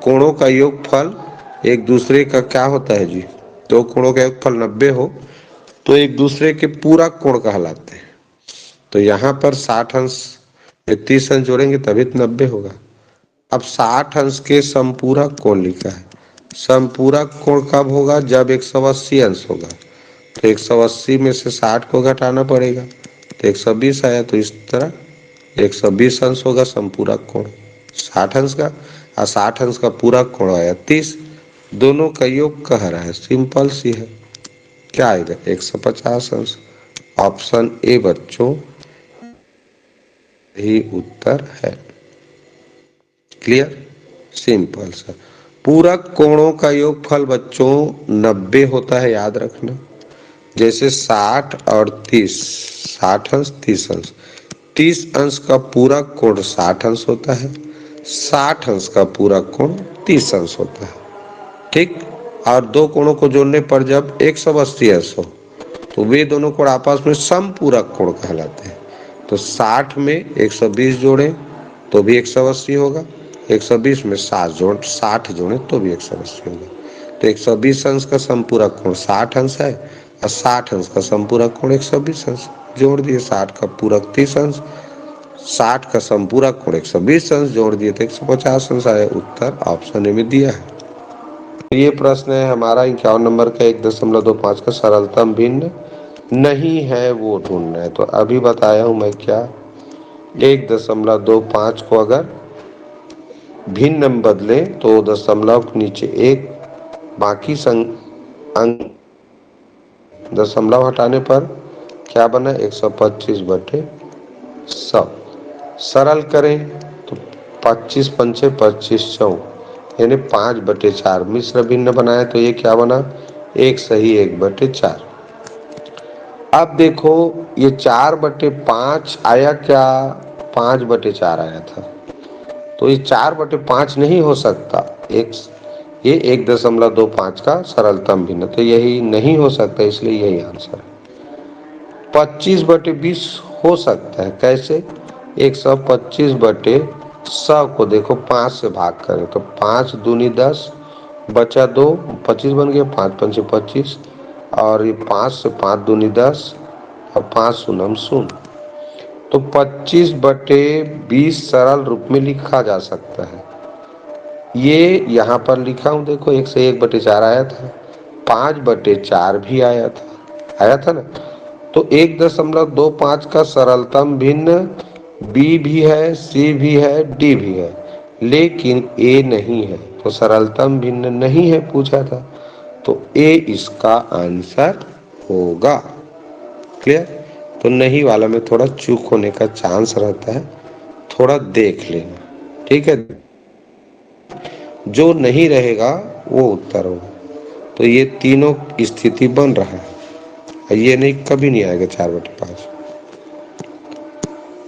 कोणों का योगफल एक दूसरे का क्या होता है जी? दो कोणों का योगफल 90 हो तो एक दूसरे के पूरक कोण कहलाते हैं। तो यहाँ पर 60 अंश में 30 अंश जोड़ेंगे तभी तो 90 होगा। अब 60 अंश के संपूरक कोण लिखा है। संपूरक कोण कब होगा? जब 180 अंश होगा। तो 180 में से 60 को घटाना पड़ेगा, तो 120 आया। तो इस तरह 120 अंश होगा संपूरक कोण 60 अंश का, और 60 अंश का पूरक कोण आया 30। दोनों का योग कह रहा है, सिंपल सी है। क्या आएगा? 150 अंश। ऑप्शन ए बच्चों ही उत्तर है। क्लियर? सिंपल सा। पूरक कोणों का योगफल बच्चों 90 होता है, याद रखना। जैसे 60 और 30, 60 अंश 30 अंश। 30 अंश का पूरक कोण 60 अंश होता है, 60 अंश का पूरक कोण 30 अंश होता है। ठीक। और दो कोणों को जोड़ने पर जब 180 अंश हो तो वे दोनों कोण आपस में समपूरक कोण कहलाते हैं। तो 60 में 120 जोड़े तो भी 180 होगा, 120 में 60 जोड़े तो भी 180 होगा। तो 120 अंश का संपूरक कोण 60 अंश है और 60 अंश का संपूरक कोण 120 अंश। जोड़ दिए 60 का पूरक 30 अंश, 60 का संपूरक कोण 120 अंश, जोड़ दिए तो 150 अंश आया। उत्तर ऑप्शन ए में दिया है। ये प्रश्न है हमारा 51 नंबर का। 1.25 का सरलतम भिन्न नहीं है वो ढूंढना है। तो अभी बताया हूं मैं क्या, 1.25 को अगर भिन्न में बदले तो दशमलव के नीचे एक, बाकी अंक दशमलव हटाने पर क्या बना? 125/100। सरल करें तो 25 पंचे 25 चौ यानी 5/4। मिश्र भिन्न बनाए तो ये क्या बना, 1 सही 1/4। अब देखो ये 4/5 आया क्या, 5/4 आया था। तो ये 4/5 नहीं हो सकता, एक ये 1.25 का सरलतम भिन्न, तो यही नहीं हो सकता, इसलिए यही आंसर है। 25/20 हो सकता है, कैसे, 125/100 को देखो 5 से भाग करें तो 5 दूनी 10, बचा 2, 25 बन गया, 5 पंचे 25, और ये 5 से 5 दूनी 10 और 5 शून्यम शून्य। तो 25/20 सरल रूप में लिखा जा सकता है। ये यहाँ पर लिखा हूँ, देखो 1 से 1/4 आया था, 5/4 भी आया था ना। तो 1.25 का सरलतम भिन्न बी भी है, सी भी है, डी भी है, लेकिन ए नहीं है, तो सरलतम भिन्न नहीं है पूछा था, तो ए इसका आंसर होगा। क्लियर। तो नहीं वाला में थोड़ा चूक होने का चांस रहता है, थोड़ा देख लेना, ठीक है। जो नहीं रहेगा वो उत्तर होगा। तो ये तीनों स्थिति बन रहा है, ये नहीं कभी नहीं आएगा 4/5।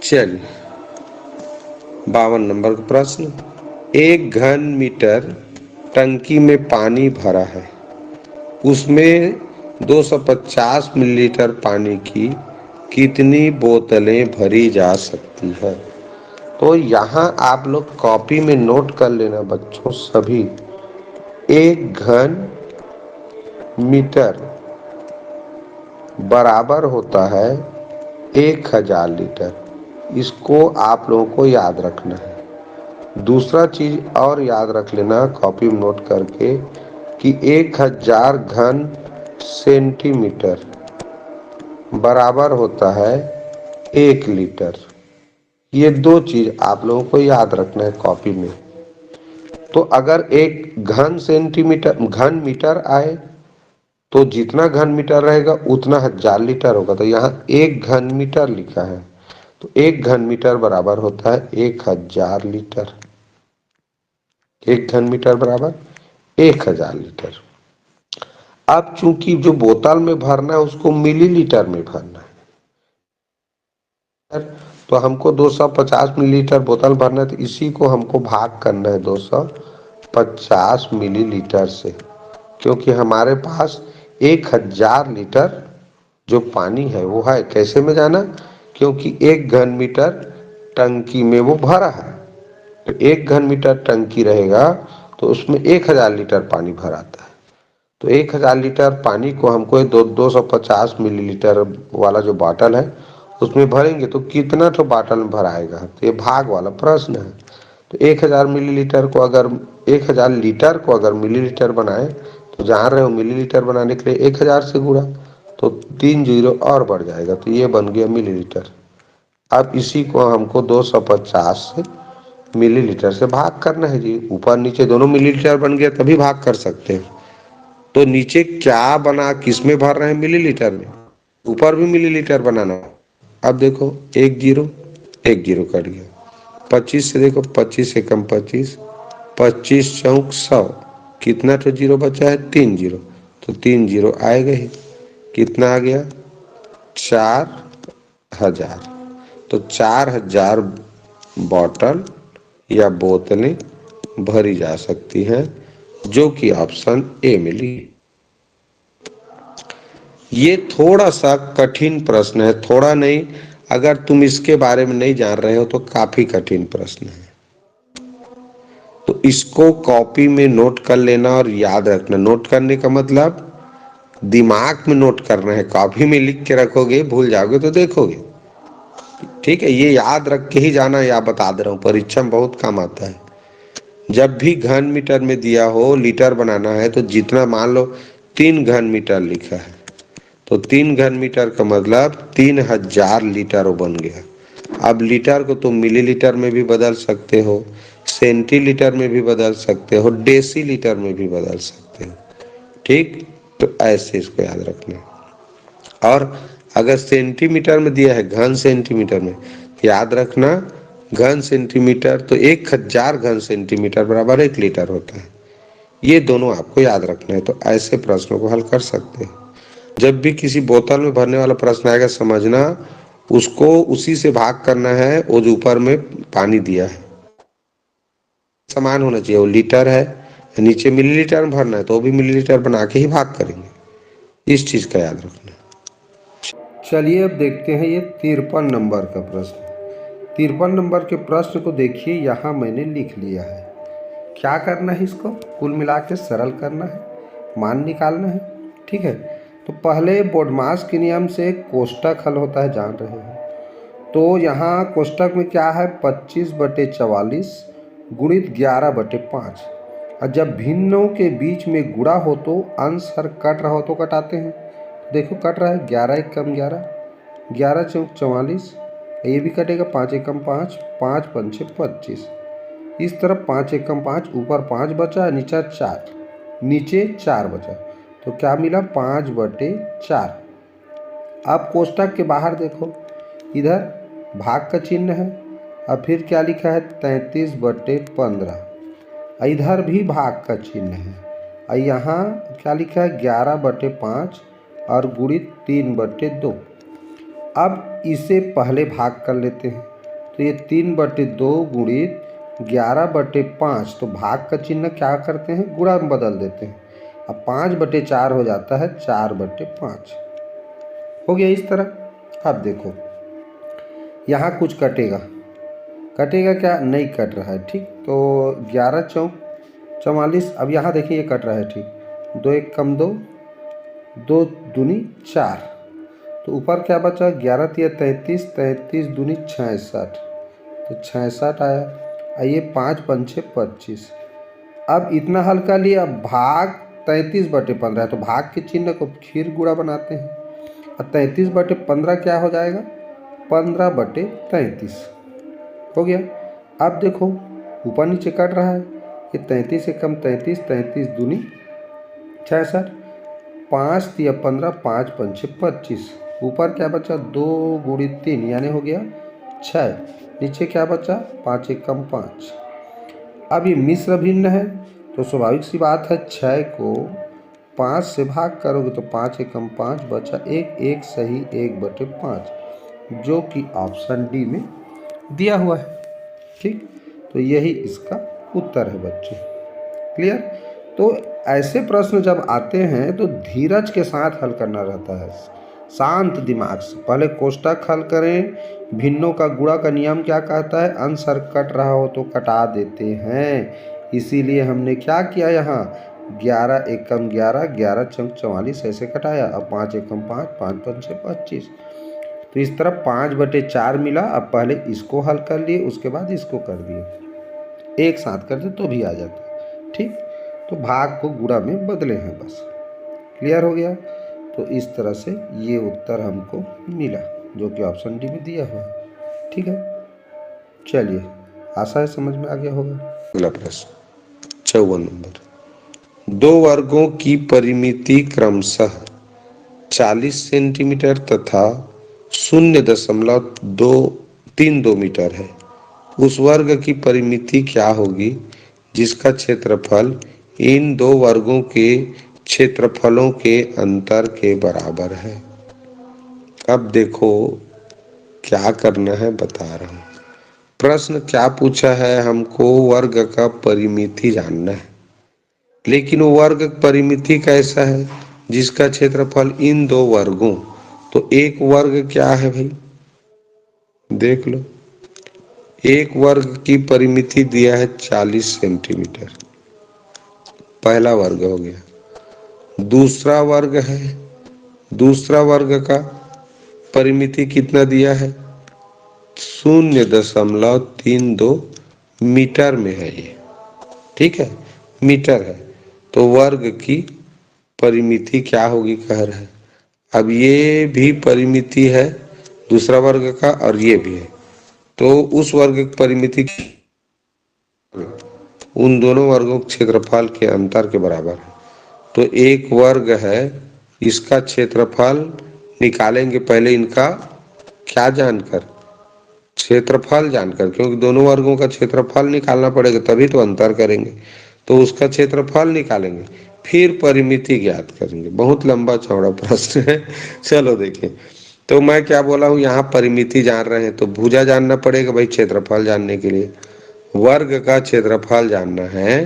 चलिए 52 नंबर का प्रश्न, 1 घन मीटर टंकी में पानी भरा है, उसमें 250 मिलीलीटर पानी की कितनी बोतलें भरी जा सकती है। तो यहाँ आप लोग कॉपी में नोट कर लेना बच्चों सभी, 1 घन मीटर बराबर होता है 1000 लीटर। इसको आप लोगों को याद रखना है। दूसरा चीज और याद रख लेना कॉपी में नोट करके कि 1000 घन सेंटीमीटर बराबर होता है 1 लीटर। ये दो चीज आप लोगों को याद रखना है कॉपी में। तो अगर एक घन मीटर आए तो जितना घन मीटर रहेगा उतना 1000 लीटर होगा। तो यहाँ 1 घन मीटर लिखा है, तो 1 घन मीटर बराबर होता है 1000 लीटर। 1 घन मीटर बराबर 1000 लीटर। अब चूंकि जो बोतल में भरना है उसको मिलीलीटर में भरना है, तो हमको 250 मिलीलीटर बोतल भरना है, तो इसी को हमको भाग करना है 250 मिलीलीटर से, क्योंकि हमारे पास 1000 लीटर जो पानी है वो है। कैसे में जाना, क्योंकि 1 घन मीटर टंकी में वो भरा है, तो 1 घन मीटर टंकी रहेगा तो उसमें 1000 लीटर पानी भराता है। तो 1000 लीटर पानी को हमको 250 मिलीलीटर वाला जो बॉटल है उसमें भरेंगे तो कितना तो बॉटल में भराएगा, तो ये भाग वाला प्रश्न है। तो 1000 लीटर को अगर मिलीलीटर बनाए तो जहाँ रहे हो मिलीलीटर बनाने के लिए 1000 से गुणा, तो 3 जीरो और बढ़ जाएगा, तो ये बन गया मिलीलीटर। अब इसी को हमको 250 से मिलीलीटर से भाग करना है जी। ऊपर नीचे दोनों मिलीलीटर बन गया तभी भाग कर सकते हैं। तो नीचे क्या बना, किसमें भर रहे हैं, मिलीलीटर में, ऊपर भी मिलीलीटर बनाना। अब देखो 1 जीरो 1 जीरो कट गया, 25 से देखो 25 से कम 25, 25 चौक 100, कितना तो जीरो बचा है, 3 जीरो, तो 3 जीरो आएगा ही, कितना आ गया 4000। तो 4000 बॉटल या बोतलें भरी जा सकती हैं, जो कि ऑप्शन ए में ली। ये थोड़ा सा कठिन प्रश्न है, थोड़ा नहीं, अगर तुम इसके बारे में नहीं जान रहे हो तो काफी कठिन प्रश्न है। तो इसको कॉपी में नोट कर लेना और याद रखना। नोट करने का मतलब दिमाग में नोट करना है, कॉपी में लिख के रखोगे भूल जाओगे तो देखोगे, ठीक है। ये याद रख के ही जाना, या बता दे रहा हूँ परीक्षा में बहुत काम आता है। जब भी घन मीटर में दिया हो लीटर बनाना है तो जितना, मान लो 3 घन मीटर लिखा है तो 3 घन मीटर का मतलब 3000 लीटर वो बन गया। अब लीटर को तुम मिलीलीटर में भी बदल सकते हो, सेंटीलीटर में भी बदल सकते हो, डेसीलीटर में भी बदल सकते हो, ठीक। तो ऐसे इसको याद रखना। और अगर सेंटीमीटर में दिया है, घन सेंटीमीटर में, याद रखना घन सेंटीमीटर, तो 1000 घन सेंटीमीटर बराबर 1 लीटर होता है। ये दोनों आपको याद रखना है, तो ऐसे प्रश्नों को हल कर सकते हैं। जब भी किसी बोतल में भरने वाला प्रश्न आएगा, समझना उसको उसी से भाग करना है वो जो ऊपर में पानी दिया है, समान होना चाहिए। वो लीटर है, नीचे मिलीलीटर में भरना है तो वो भी मिलीलीटर बना के ही भाग करेंगे। इस चीज का याद रखना। चलिए अब देखते हैं ये 53 नंबर का प्रश्न। 53 नंबर के प्रश्न को देखिए, यहाँ मैंने लिख लिया है। क्या करना है, इसको कुल मिला के सरल करना है, मान निकालना है। ठीक है, तो पहले बोडमास के नियम से कोष्टक हल होता है, जान रहे हैं। तो यहाँ कोष्टक में क्या है, 25/44 गुणित 11/5। और जब भिन्नों के बीच में गुणा हो तो अंश हर कट रहा हो तो कटाते हैं। देखो कट रहा है, 11 एकम 11, 11 चौक 44, ये भी कटेगा, 5 एकम 5, 5 पंचे 25। इस तरफ 5 एकम 5, ऊपर 5 बचा, नीचे 4, नीचे 4 बचा, तो क्या मिला 5/4। अब कोष्टक के बाहर देखो, इधर भाग का चिन्ह है, और फिर क्या लिखा है 33/15, इधर भी भाग का चिन्ह है, और यहाँ क्या लिखा है 11/5 और गुणित 3/2। अब इसे पहले भाग कर लेते हैं, तो ये 3/2 गुणित 11/5, तो भाग का चिन्ह क्या करते हैं, गुणा में बदल देते हैं। अब 5/4 हो जाता है 4/5, हो गया इस तरह। अब देखो यहाँ कुछ कटेगा, कटेगा क्या, नहीं कट रहा है। ठीक, तो 11 चौक 44, अब यहाँ देखिए ये कट रहा है। ठीक, 2 एकम 2, 2 दूनी 4, तो ऊपर क्या बचा, 11 तिया 33, 33 दूनी 66, तो 66 आया। ये 5 पंचे 25। अब इतना हल कर लिया, अब भाग 33/15 है, तो भाग के चिन्ह को फिर गुणा बनाते हैं, और 33/15 क्या हो जाएगा, 15/33 हो गया। अब देखो ऊपर नीचे कट रहा है, ये 33 एकम 33, 33 दूनी 66, 5 तिया 15, 5 पंचे 25, ऊपर क्या बचा 2 गुणित 3 यानी हो गया 6, नीचे क्या बचा 5 एकम 5। अब ये मिश्र भिन्न है, तो स्वाभाविक सी बात है 6 को 5 से भाग करोगे तो 5 एकम 5 बचा 1, 1 सही 1/5, जो कि ऑप्शन डी में दिया हुआ है। ठीक, तो यही इसका उत्तर है बच्चे। क्लियर। तो ऐसे प्रश्न जब आते हैं तो धीरज के साथ हल करना रहता है, शांत दिमाग से। पहले कोष्टक हल करें, भिन्नों का गुणा का नियम क्या कहता है, अंश हर कट रहा हो तो कटा देते हैं। इसीलिए हमने क्या किया, यहाँ 11 एकम 11, 11 चौक 44 ऐसे कटाया। अब 5 एकम 5, 5 पंचे 25, तो इस तरफ 5/4 मिला। अब पहले इसको हल कर लिए, उसके बाद इसको कर दिए, एक साथ कर दे तो भी आ जाता। ठीक, तो भाग को गुणा में बदले हैं बस। क्लियर हो गया। तो इस तरह से ये उत्तर हमको मिला, जो कि ऑप्शन डी में दिया हुआ है। ठीक है, चलिए आशा है समझ में आ गया होगा। अगला प्रश्न 54 नंबर, दो वर्गों की परिमिति क्रमशः 40 सेंटीमीटर तथा 0.232 मीटर है। उस वर्ग की परिमिति क्या होगी जिसका क्षेत्रफल इन दो वर्गों के क्षेत्रफलों के अंतर के बराबर है। अब देखो क्या करना है बता रहा हूं। प्रश्न क्या पूछा है, हमको वर्ग का परिमिति जानना है, लेकिन वो वर्ग परिमिति कैसा है जिसका क्षेत्रफल इन दो वर्गों, तो एक वर्ग क्या है भाई, देख लो। एक वर्ग की परिमिति दिया है 40 सेंटीमीटर, पहला वर्ग हो गया। दूसरा वर्ग है, दूसरा वर्ग का परिमिति कितना दिया है, 0.32 मीटर में है ये। ठीक है, मीटर है, तो वर्ग की परिमिति क्या होगी कह रहा है। अब ये भी परिमिति है दूसरा वर्ग का और ये भी है, तो उस वर्ग की परिमिति उन दोनों वर्गों के क्षेत्रफल के अंतर के बराबर है। तो एक वर्ग है, इसका क्षेत्रफल निकालेंगे पहले इनका क्या जानकर, क्षेत्रफल जानकर, क्योंकि दोनों वर्गों का क्षेत्रफल निकालना पड़ेगा तभी तो अंतर करेंगे। तो उसका क्षेत्रफल निकालेंगे, फिर परिमिति ज्ञात करेंगे। बहुत लंबा चौड़ा प्रश्न है। चलो देखिए, तो मैं क्या बोला हूँ, यहाँ परिमिति जान रहे हैं तो भुजा जानना पड़ेगा भाई क्षेत्रफल जानने के लिए। वर्ग का क्षेत्रफल जानना है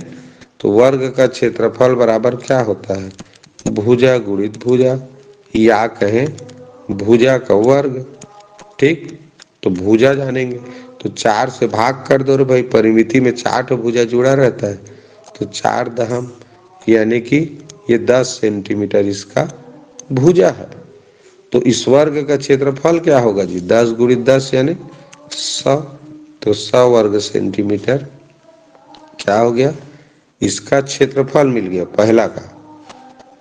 तो वर्ग का क्षेत्रफल बराबर क्या होता है, भुजा गुणित भुजा, या कहें भुजा का वर्ग। ठीक, तो भुजा जानेंगे तो 4 से भाग कर दो रे भाई, परिमिति में 4 तो भुजा जुड़ा रहता है, तो 4 दहम यानी कि ये 10 सेंटीमीटर इसका भुजा है। तो इस वर्ग का क्षेत्रफल क्या होगा जी, 10 गुणित 10 यानी 100, तो 100 वर्ग सेंटीमीटर क्या हो गया, इसका क्षेत्रफल मिल गया।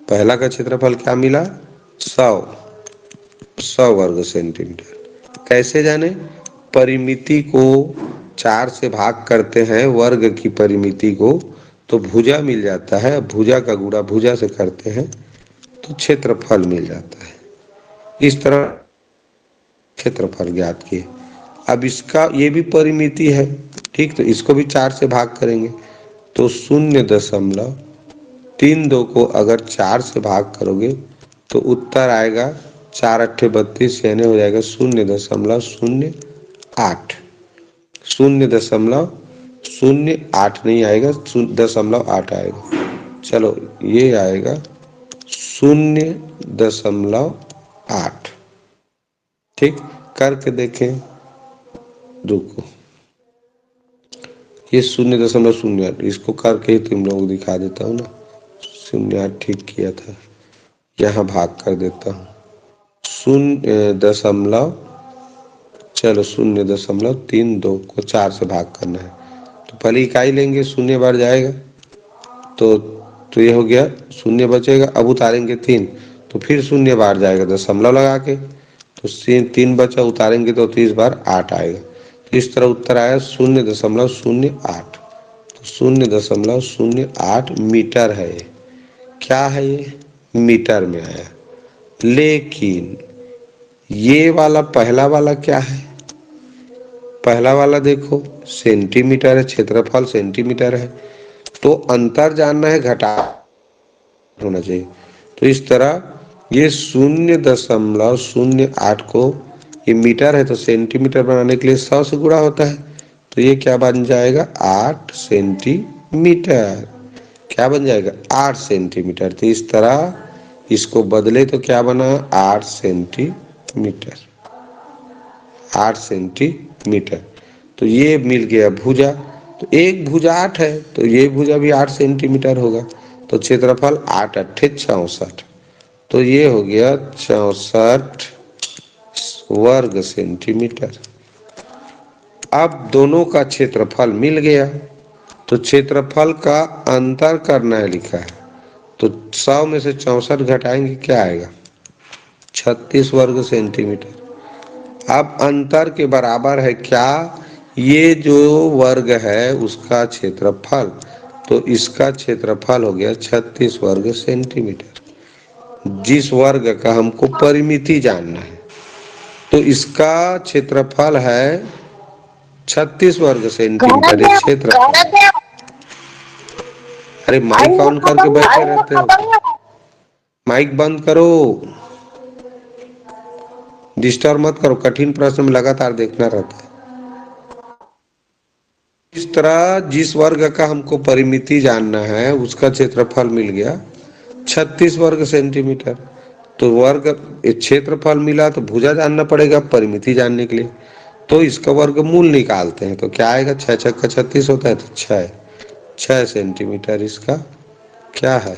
पहला का क्षेत्रफल क्या मिला, 100 वर्ग सेंटीमीटर। कैसे जाने, परिमिति को 4 से भाग करते हैं वर्ग की परिमिति को तो भुजा मिल जाता है, भुजा का गुणा भुजा से करते हैं तो क्षेत्रफल मिल जाता है। इस तरह क्षेत्रफल ज्ञात किए। अब इसका ये भी परिमिति है, ठीक, तो इसको भी 4 से भाग करेंगे तो 0.32 को अगर 4 से भाग करोगे तो उत्तर आएगा 4 अट्ठे 32 यानी हो जाएगा 0.08। 0.08 नहीं आएगा, 0.8 आएगा। चलो ये आएगा 0.8। ठीक, करके देखें, रुको, ये 0.08 इसको करके ही तुम लोगों को दिखा देता हूँ ना। 0.8 ठीक किया था, यहाँ भाग कर देता हूँ 0 चलो 0.32 को 4 से भाग करना है तो पहले इकाई लेंगे, शून्य बार जाएगा तो ये हो गया, शून्य बचेगा। अब उतारेंगे 3 तो फिर शून्य बार जाएगा दशमलव लगा के, तो 3 बचा, उतारेंगे तो 30 बार 8 आएगा। तो इस तरह उत्तर आया 0.08। तो 0.08 मीटर है ये। क्या है ये, मीटर में आया। लेकिन ये वाला पहला वाला क्या है, पहला वाला देखो सेंटीमीटर है, क्षेत्रफल सेंटीमीटर है, तो अंतर जानना है, घटा होना चाहिए। तो इस तरह ये 0.08 को, ये मीटर है तो सेंटीमीटर बनाने के लिए 100 से गुणा होता है, तो ये क्या बन जाएगा 8 सेंटीमीटर। क्या बन जाएगा 8 सेंटीमीटर। तो इस तरह इसको बदले तो क्या बना 8 सेंटीमीटर, 8 सेंटीमीटर। तो ये मिल गया भुजा, तो एक भुजा 8 है तो ये भुजा भी 8 सेंटीमीटर होगा। तो क्षेत्रफल 8 अट्ठे 64, तो ये हो गया 64 वर्ग सेंटीमीटर। अब दोनों का क्षेत्रफल मिल गया तो क्षेत्रफल का अंतर करना है लिखा है, तो 100 में से 64 घटाएंगे क्या आएगा 36 वर्ग सेंटीमीटर। अब अंतर के बराबर है क्या, ये जो वर्ग है उसका क्षेत्रफल, तो इसका क्षेत्रफल हो गया 36 वर्ग सेंटीमीटर। जिस वर्ग का हमको परिमिति जानना है तो इसका क्षेत्रफल है 36 वर्ग सेंटीमीटर। ये क्षेत्रफल, अरे माइक ऑन करके बैठे रहते हो, माइक बंद करो, डिस्टर्ब मत करो, कठिन प्रश्न में लगातार देखना रहता है। इस तरह जिस वर्ग का हमको परिमिति जानना है उसका क्षेत्रफल मिल गया 36 वर्ग सेंटीमीटर। तो वर्ग क्षेत्रफल मिला तो भुजा जानना पड़ेगा परिमिति जानने के लिए, तो इसका वर्गमूल निकालते हैं तो क्या आएगा, 6 छक्का 36 होता है तो 6 सेंटीमीटर इसका क्या है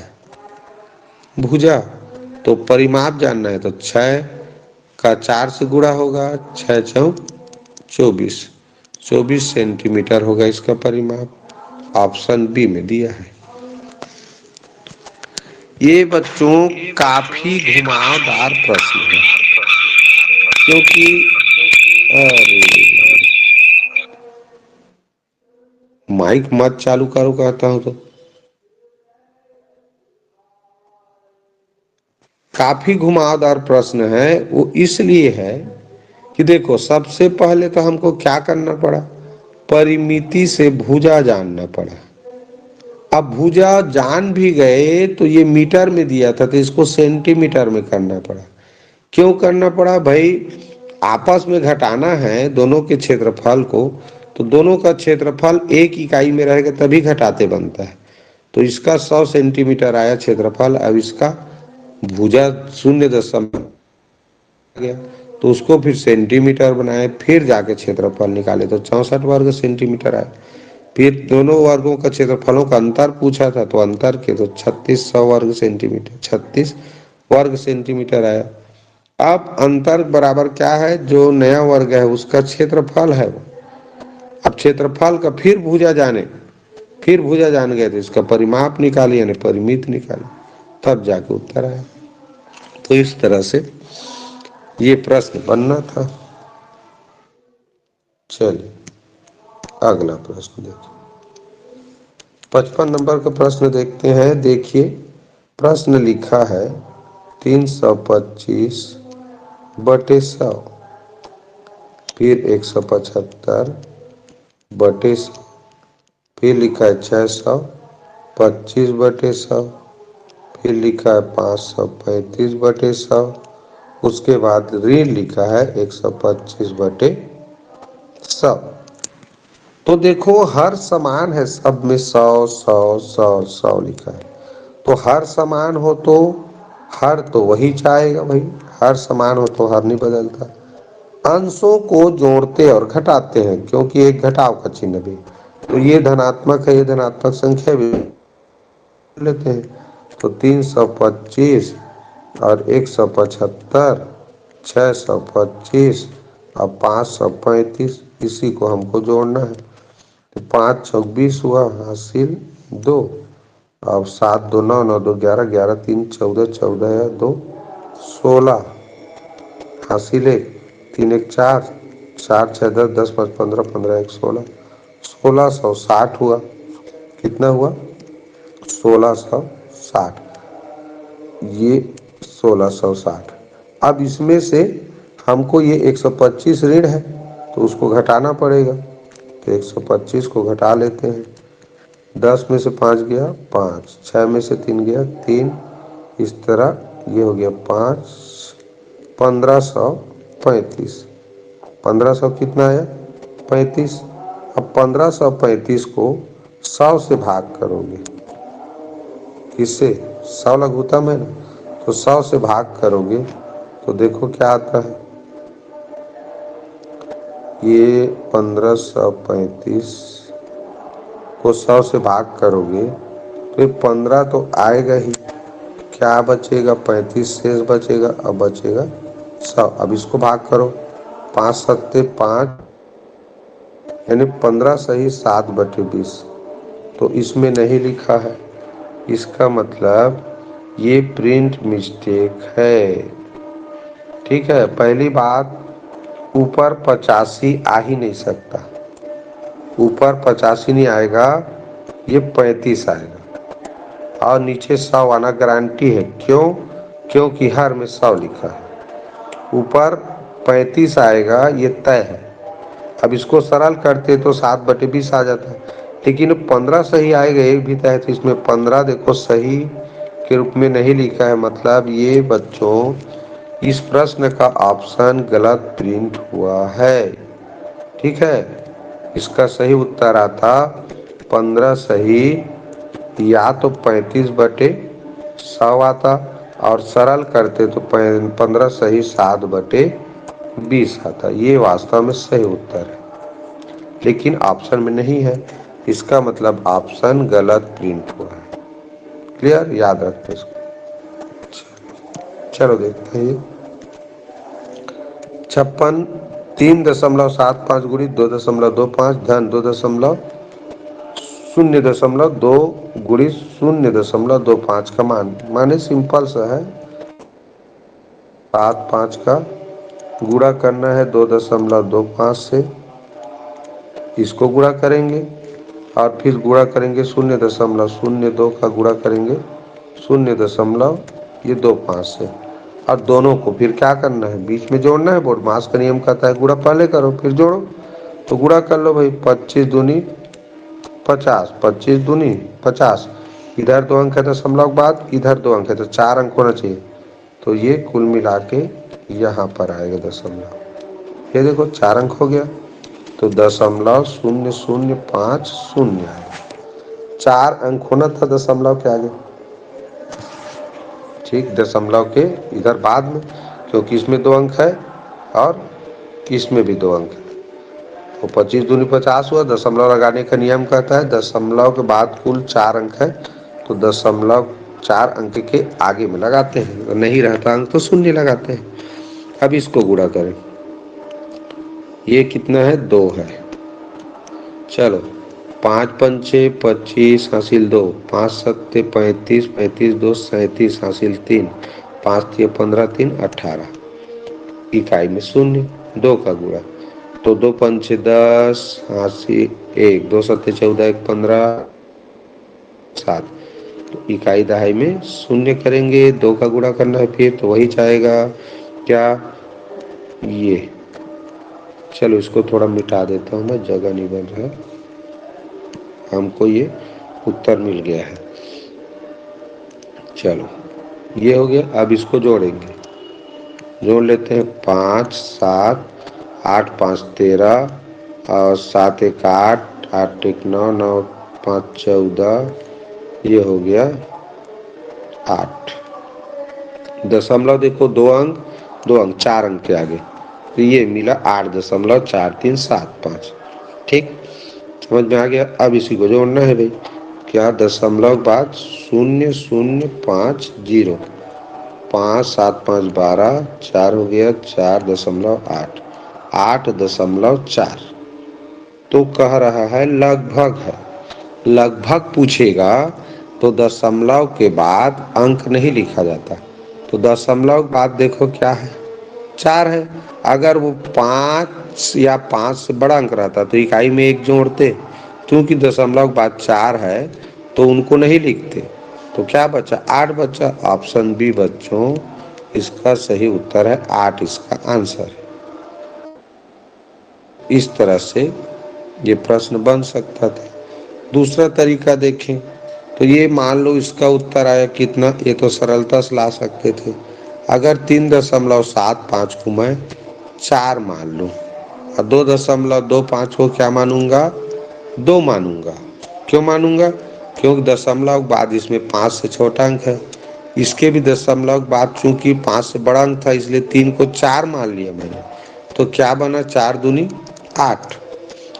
भुजा। तो परिमाप जानना है तो 6 का 4 से गुणा होगा, 6 चौक 24, 24 सेंटीमीटर होगा इसका परिमाप। ऑप्शन बी में दिया है। ये बच्चों काफी घुमावदार प्रश्न है, क्योंकि अरे माइक मत चालू करो कहता हूं तो। काफी घुमावदार प्रश्न है, वो इसलिए है कि देखो सबसे पहले तो हमको क्या करना पड़ा, परिमिति से भुजा जानना पड़ा। अब भुजा जान भी गए तो ये मीटर में दिया था तो इसको सेंटीमीटर में करना पड़ा। क्यों करना पड़ा भाई, आपस में घटाना है दोनों के क्षेत्रफल को, तो दोनों का क्षेत्रफल एक इकाई में रहेगा तभी घटाते बनता है। तो इसका 100 सेंटीमीटर आया क्षेत्रफल, अब इसका भुजा 0 गया तो उसको फिर सेंटीमीटर बनाए, फिर जाके क्षेत्रफल निकाले तो 64 वर्ग सेंटीमीटर आया। फिर दोनों वर्गों का क्षेत्रफलों का अंतर पूछा था तो अंतर के तो 3600 वर्ग सेंटीमीटर, 36 वर्ग सेंटीमीटर आया। अब अंतर बराबर क्या है, जो नया वर्ग है उसका क्षेत्रफल है वो। अब क्षेत्रफल का फिर भुजा जान गए तो इसका परिमाप निकाले यानी परिमित निकाले, तब जाके उत्तर आया। तो इस तरह से ये प्रश्न बनना था। चलिए अगला प्रश्न देखिए, 55 नंबर का प्रश्न देखते हैं। देखिए प्रश्न लिखा है 325 बटे 100, फिर 175 बटे 100, फिर लिखा है 625 बटे 100, फिर लिखा है 535 बटे 100, उसके बाद ऋण लिखा है 125 बटे 100। तो देखो हर समान है, सब में 100 100 100 100 लिखा है, तो हर समान हो तो हर तो वही जाएगा भाई, हर समान हो तो हर नहीं बदलता। अंशों को जोड़ते और घटाते हैं क्योंकि एक घटाव का चिन्ह भी, तो ये धनात्मक है, ये धनात्मक संख्या भी लेते हैं। तो 325 और 175, 625 और 535, इसी को हमको जोड़ना है। तो 5 छक 20 हुआ, हासिल 2। अब 7 2 9 9 2 11 11 3 14 14 या 2 16, हासिल 1 3 1 4 4 6 10 10 5 15 15 1 16, 1660 हुआ। कितना हुआ, 1660, ये 1660। अब इसमें से हमको ये 125 ऋण है तो उसको घटाना पड़ेगा, तो 125 को घटा लेते हैं। 10 में से 5 गया 5, 6 में से 3 गया 3, इस तरह ये हो गया 5, 1535। 1500 कितना आया, 35। अब 1535 को 100 से भाग करोगे, किससे, 100 लघुत्तम है ना, तो 100 से भाग करोगे तो देखो क्या आता है, ये 1535 को 100 से भाग करोगे तो ये 15 तो आएगा ही, क्या बचेगा, 35 शेष बचेगा, अब बचेगा 100। अब इसको भाग करो, 5 सत्ते 5 यानी 15 सही 7 बटे 20, तो इसमें नहीं लिखा है, इसका मतलब ये प्रिंट मिस्टेक है। ठीक है, पहली बात, ऊपर 85 आ ही नहीं सकता, ऊपर 85 नहीं आएगा, ये 35 आएगा, और नीचे 100 आना गारंटी है। क्यों, क्योंकि हर में 100 लिखा है, ऊपर 35 आएगा ये तय है। अब इसको सरल करते तो 7 बटे 20 आ जाता है, लेकिन 15 सही आएगा, एक भी तय है, तो इसमें 15 देखो सही के रूप में नहीं लिखा है, मतलब ये बच्चों इस प्रश्न का ऑप्शन गलत प्रिंट हुआ है। ठीक है, इसका सही उत्तर आता 15 सही या तो 35 बटे 100 आता, और सरल करते तो 15 सही 7 बटे 20 आता। ये वास्तव में सही उत्तर है, लेकिन ऑप्शन में नहीं है, इसका मतलब ऑप्शन गलत प्रिंट हुआ है। क्लियर, याद रखते इसको। चलो देखते हैं, 56 3.75 गुणित 2.25 धन 2.0.2 गुणित 0.25 का मान, माने सिंपल सा है, 7 5 का गुणा करना है 2.25 से, इसको गुणा करेंगे और फिर गुणा करेंगे 0.02 का गुणा करेंगे 0.25 से, और दोनों को फिर क्या करना है, बीच में जोड़ना है। बोडमास का नियम कहता है गुणा पहले करो फिर जोड़ो। तो गुणा कर लो भाई, 25 दूनी 50, 25 दूनी 50। इधर 2 अंक है दशमलव के बाद, इधर 2 अंक है तो 4 अंक होना चाहिए। तो ये कुल मिला के यहाँ पर आएगा दशमलव। ये देखो 4 अंक हो गया, तो 0.0050 आएगा। 4 अंक होना था दशमलव के आगे, ठीक, दशमलव के इधर बाद में, क्योंकि इसमें 2 अंक है और इसमें भी 2 अंक है। तो 25 दूनी 50 हुआ। दशमलव लगाने का नियम कहता है दशमलव के बाद कुल 4 अंक है तो दशमलव 4 अंक के आगे में लगाते हैं, तो नहीं रहता अंक तो शून्य लगाते हैं। अब इसको गुणा करें, ये कितना है, 2 है। चलो 5 पंचे 25 हासिल 2, 5 सत्ते 35, 35 2 37 हासिल 3, 5 तिया 15 3 18, इकाई में शून्य, 2 का गुणा। तो 2 पंचे 10 हासिल 1, 2 सत्ते 14 1 15 7, तो इकाई दहाई में शून्य करेंगे, 2 का गुणा करना है फिर, तो वही जाएगा क्या, ये। चलो इसको थोड़ा मिटा देता हूँ मैं, जगह नहीं बन रहा, हमको ये उत्तर मिल गया है। चलो ये हो गया। अब इसको जोड़ेंगे, जोड़ लेते हैं। 5 7 8 5 13 और 7 1 8, 8 1 9, 9 5 14, ये हो गया 8। दशमलव देखो 2 अंक 2 अंक 4 अंक के आगे, तो ये मिला 8.4375, ठीक, समझ में आ गया। अब इसी को जोड़ना है भाई, क्या, दशमलव बाद 0050, 5 7 5 12, 4 हो गया 4.8, 8.4। तो कह रहा है लगभग है, लगभग पूछेगा तो दशमलव के बाद अंक नहीं लिखा जाता। तो दशमलव के बाद देखो क्या है, 4 है। अगर वो 5 या 5 से बड़ा अंक रहता तो इकाई में 1 जोड़ते, क्योंकि दशमलव के बाद 4 है तो उनको नहीं लिखते। तो क्या बचा, 8 बचा। ऑप्शन बी बच्चों इसका सही उत्तर है, 8 इसका आंसर है। इस तरह से ये प्रश्न बन सकता था। दूसरा तरीका देखें तो ये मान लो इसका उत्तर आया कितना, ये तो सरलता से ला सकते थे। अगर 3.75 को मैं 4 मान लूँ और 2.25 को क्या मानूंगा, 2 मानूंगा। क्यों मानूंगा, क्योंकि दशमलव बाद इसमें 5 से छोटा अंक है, इसके भी दशमलव बाद चूंकि 5 से बड़ा अंक था इसलिए 3 को 4 मान लिया मैंने। तो क्या बना, 4 दूनी 8।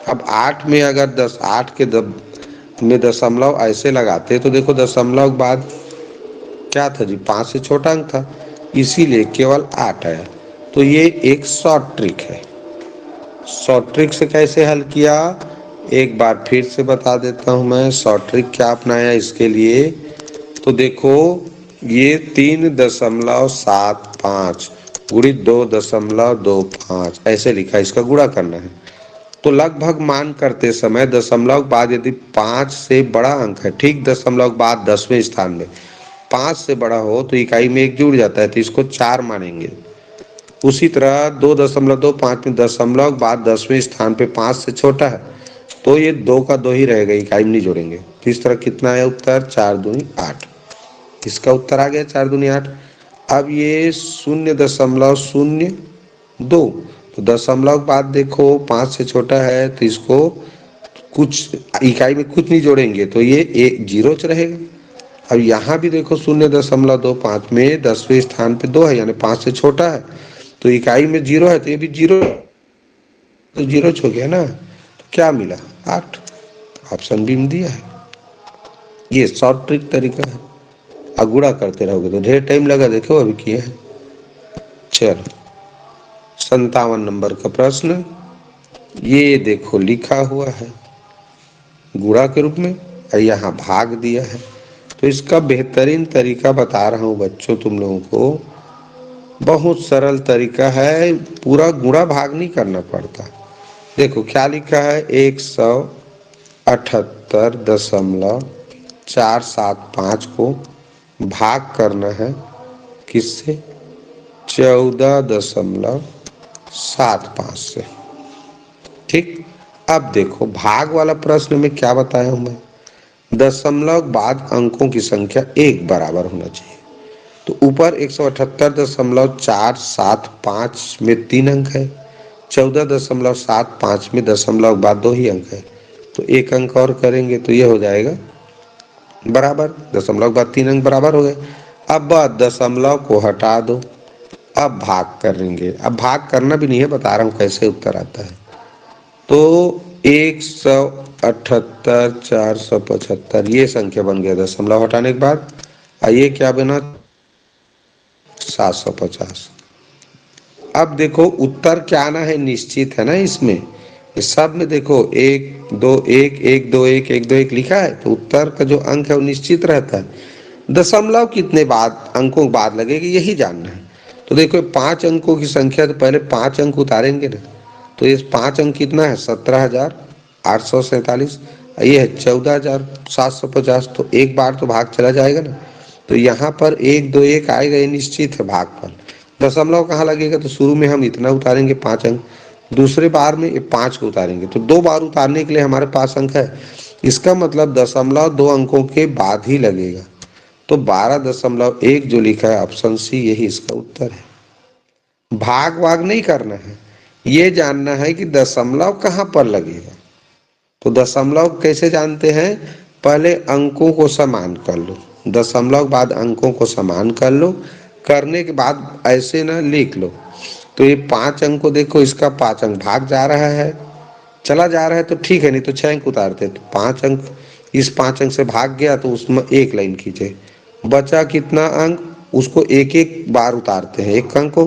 अब 8 में अगर 8 के में दशमलव ऐसे लगाते तो देखो दशमलव बाद क्या था जी, 5 से छोटा अंक था, इसीलिए केवल 8 आया। तो ये एक शॉर्ट ट्रिक है। शॉर्ट ट्रिक से कैसे हल किया, एक बार फिर से बता देता हूं मैं। शॉर्ट ट्रिक क्या अपनाया इसके लिए, तो देखो ये 3.75 गुणित 2.25 ऐसे लिखा, इसका गुणा करना है। तो लगभग मान करते समय दशमलव बाद यदि 5 से बड़ा अंक है, ठीक, दशमलव बाद 10वें स्थान में 5 से बड़ा हो तो इकाई में 1 जुड़ जाता है, तो इसको 4 मानेंगे। उसी तरह 2.25 में दशमलव बाद 10वें स्थान पे 5 से छोटा है तो ये 2 का 2 ही रहेगा, इकाई में नहीं जोड़ेंगे। तो इस तरह कितना है उत्तर, 4 दूनी 8। इसका उत्तर आ गया 4 दूनी 8। अब ये 0.02, तो दशमलव बाद देखो 5 से छोटा है तो इसको कुछ इकाई में कुछ नहीं जोड़ेंगे तो ये 1 जीरो रहेगा। अब यहाँ भी देखो 0.25 में 10वें स्थान पे 2 है, यानी 5 से छोटा है, तो इकाई में 0 है तो ये भी 0, तो 0 हो गया ना। तो क्या मिला, 8। ऑप्शन बी में दिया है। ये शॉर्ट ट्रिक तरीका है। अगुड़ा करते रहोगे तो ढेर टाइम लगा, देखो अभी किए हैं। चलो 57 नंबर का प्रश्न, ये देखो लिखा हुआ है गुणा के रूप में और यहाँ भाग दिया है। तो इसका बेहतरीन तरीका बता रहा हूँ बच्चों तुम लोगों को, बहुत सरल तरीका है, पूरा गुणा भाग नहीं करना पड़ता। देखो क्या लिखा है, 178.475 को भाग करना है किससे, 14.75 से। ठीक, अब देखो भाग वाला प्रश्न में क्या बताया हूं मैं, दशमलव बाद अंकों की संख्या एक बराबर होना चाहिए। तो ऊपर 178.475 में 3 अंक है, 14.75 में दशमलव बाद 2 ही अंक है, तो एक अंक और करेंगे तो ये हो जाएगा बराबर, दशमलव बाद 3 अंक बराबर हो गए। अब दशमलव को हटा दो, अब भाग करेंगे। अब भाग करना भी नहीं है, बता रहा हूँ कैसे उत्तर आता है। तो 178,475 ये संख्या बन गया दशमलव हटाने के बाद। ये क्या बना, 750। अब देखो उत्तर क्या आना है, निश्चित है ना इसमें, इस सब में देखो 1 2 1 1 2 1 1 2 1 लिखा है, तो उत्तर का जो अंक है वो निश्चित रहता है। दशमलव कितने बाद अंकों के बाद लगेगी यही जानना है। तो देखो 5 अंकों की संख्या, तो पहले 5 अंक उतारेंगे ना, तो ये 5 अंक कितना है, 17,847। ये है 14,750, तो एक बार तो भाग चला जाएगा ना, तो यहाँ पर 1 2 1 आएगा, ये निश्चित है भागफल। दशमलव कहाँ लगेगा, तो शुरू में हम इतना उतारेंगे 5 अंक, दूसरे बार में ये 5 को उतारेंगे, तो 2 बार उतारने के लिए हमारे पास अंक है। इसका मतलब दशमलव 2 अंकों के बाद ही लगेगा, तो 12.1 जो लिखा है ऑप्शन सी, यही इसका उत्तर है। भाग वाग नहीं करना है, ये जानना है कि दशमलव कहाँ पर लगेगा। तो दशमलव कैसे जानते हैं, पहले अंकों को समान कर लो, दशमलव बाद अंकों को समान कर लो, करने के बाद ऐसे ना लिख लो। तो ये 5 अंक को देखो, इसका 5 अंक भाग जा रहा है, चला जा रहा है तो ठीक है, नहीं तो 6 अंक उतारते, तो 5 अंक इस 5 अंक से भाग गया, तो उसमें एक लाइन खींचे, बचा कितना अंक, उसको एक एक बार उतारते हैं एक अंक को।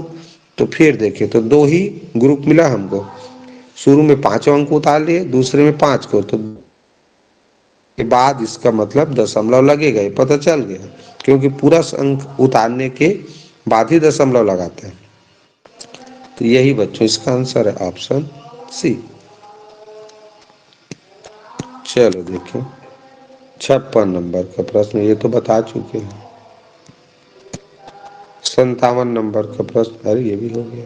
तो फिर देखिए तो 2 ही ग्रुप मिला हमको, शुरू में 5 अंक उतार लिए, दूसरे में 5 को, तो के बाद इसका मतलब दशमलव लगेगा, ये पता चल गया, क्योंकि पूरा अंक उतारने के बाद ही दशमलव लगाते हैं। तो यही बच्चों इसका आंसर है ऑप्शन सी। चलो देखिए 56 नंबर का प्रश्न, ये तो बता चुके हैं। 57 नंबर का प्रश्न, अरे ये भी हो गया,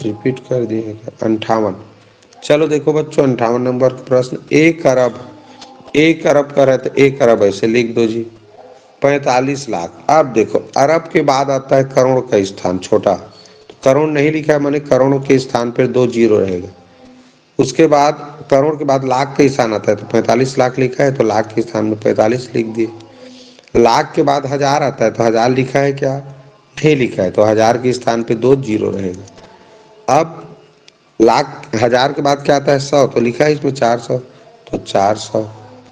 रिपीट कर दिए क्या, 58। चलो देखो बच्चों 58 नंबर का प्रश्न, 1 अरब का रहता है, 1 अरब ऐसे लिख दो जी, 45 लाख। अब देखो अरब के बाद आता है करोड़ का स्थान छोटा, तो करोड़ नहीं लिखा है, माने करोड़ों के स्थान पर 2 जीरो रहेगा। उसके बाद करोड़ के बाद लाख का स्थान आता है, तो 45 लाख लिखा है, तो लाख के स्थान में 45 लिख दिए। लाख के बाद हजार आता है, तो हजार लिखा है क्या, नहीं लिखा है, तो हजार के स्थान पे 2 जीरो रहेगा। अब लाख हजार के बाद क्या आता है, 100, तो लिखा है इसमें 400, तो 400।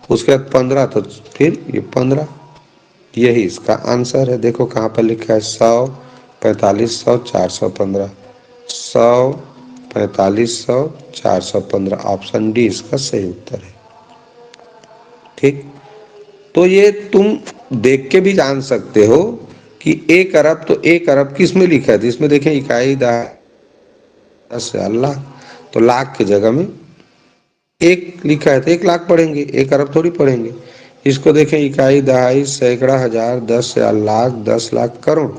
उसके बाद 15, तो फिर ये 15, यही इसका आंसर है। देखो कहाँ पर लिखा है, 100 45 100 415, 100 45 100 415, ऑप्शन डी इसका सही उत्तर है। ठीक, तो ये तुम देख के भी जान सकते हो कि 1 अरब, तो 1 अरब किस में लिखा है, तो इसमें देखें इकाई दस लाख, तो लाख की जगह में 1 लिखा है, तो 1 लाख पढ़ेंगे, 1 अरब थोड़ी पढ़ेंगे। इसको देखें इकाई दहाई सैकड़ा हजार 10,000 लाख 10 लाख करोड़,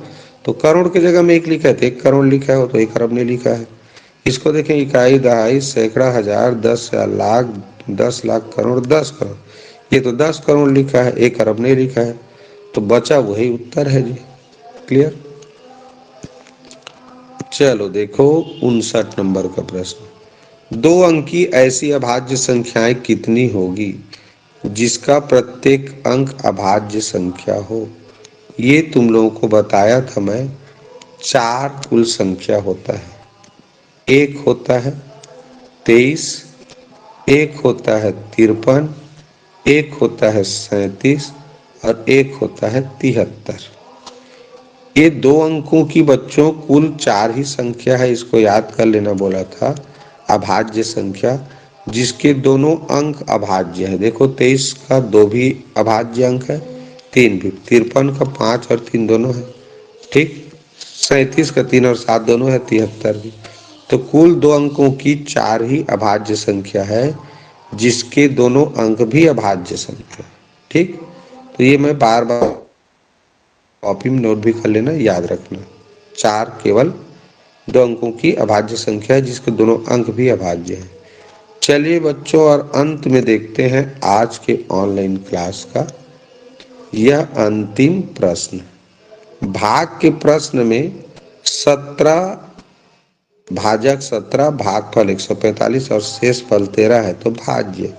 तो करोड़ की जगह में 1 लिखा है, तो 1 करोड़ लिखा है, तो 1 अरब नहीं लिखा है। इसको देखें इकाई दहाई सैकड़ा हजार 10,000 लाख 10 लाख करोड़ 10 करोड़, ये तो 10 करोड़ लिखा है, 1 अरब नहीं लिखा है, तो बचा वही उत्तर है जी। क्लियर। चलो देखो 59 नंबर का प्रश्न, 2 अंकी ऐसी अभाज्य संख्याएं कितनी होगी जिसका प्रत्येक अंक अभाज्य संख्या हो। ये तुम लोगों को बताया था मैं, 4 कुल संख्या होता है, एक होता है 23, एक होता है 53, एक होता है 37 और एक होता है 73। ये 2 अंकों की बच्चों कुल 4 ही संख्या है, इसको याद कर लेना बोला था, अभाज्य संख्या जिसके दोनों अंक अभाज्य है। देखो 23 का 2 भी अभाज्य अंक है, 3 भी, 53 का 5 और 3 दोनों है, ठीक, 37 का 3 और 7 दोनों है, 73 भी। तो कुल 2 अंकों की 4 ही अभाज्य संख्या है जिसके दोनों अंक भी अभाज्य संख्या, ठीक। तो ये मैं बार बार कॉपी में नोट भी कर लेना, याद रखना। 4 केवल 2 अंकों की अभाज्य संख्या है जिसके दोनों अंक भी अभाज्य हैं। चलिए बच्चों, और अंत में देखते हैं आज के ऑनलाइन क्लास का यह अंतिम प्रश्न। भाग के प्रश्न में 17 भाजक 17 भागफल 145 और शेष फल 13 है तो भाज्य।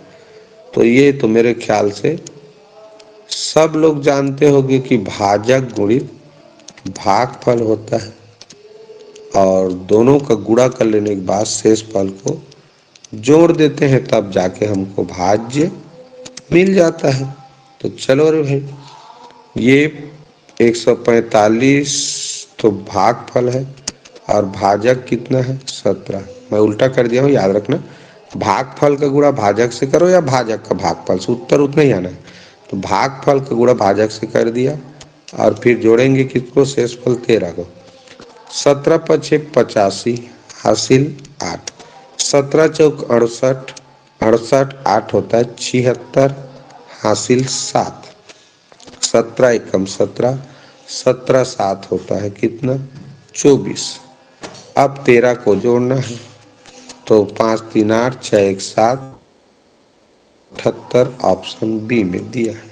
तो ये तो मेरे ख्याल से सब लोग जानते होंगे कि भाजक गुणित भागफल होता है और दोनों का गुणा कर लेने के बाद शेष फल को जोड़ देते हैं, तब जाके हमको भाज्य मिल जाता है। तो चलो रे भाई, ये 145 तो भागफल है और भाजक कितना है 17। मैं उल्टा कर दिया हूँ, याद रखना। भागफल का गुणा भाजक से करो या भाजक का भागफल से, उत्तर उतना ही आना है। तो भागफल का गुणा भाजक से कर दिया और फिर जोड़ेंगे किसको, शेषफल 13 को। 17 पचे 85 हासिल 8, 17 चौक 68, 68 8 होता है 76 हासिल 7, 17 एकम 17, 17 7 होता है कितना 24। अब 13 को जोड़ना है तो 5 3 8 6 1 7 78 ऑप्शन बी में दिया है।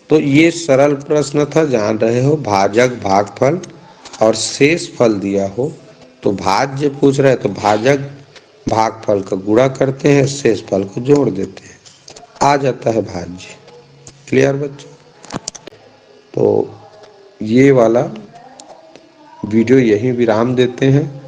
तो ये सरल प्रश्न था। जान रहे हो भाजक भागफल और शेष फल दिया हो तो भाज्य पूछ रहे हैं तो भाजक भागफल का गुणा करते हैं, शेष फल को जोड़ देते हैं, आ जाता है भाज्य। क्लियर बच्चों? तो ये वाला वीडियो यहीं विराम देते हैं।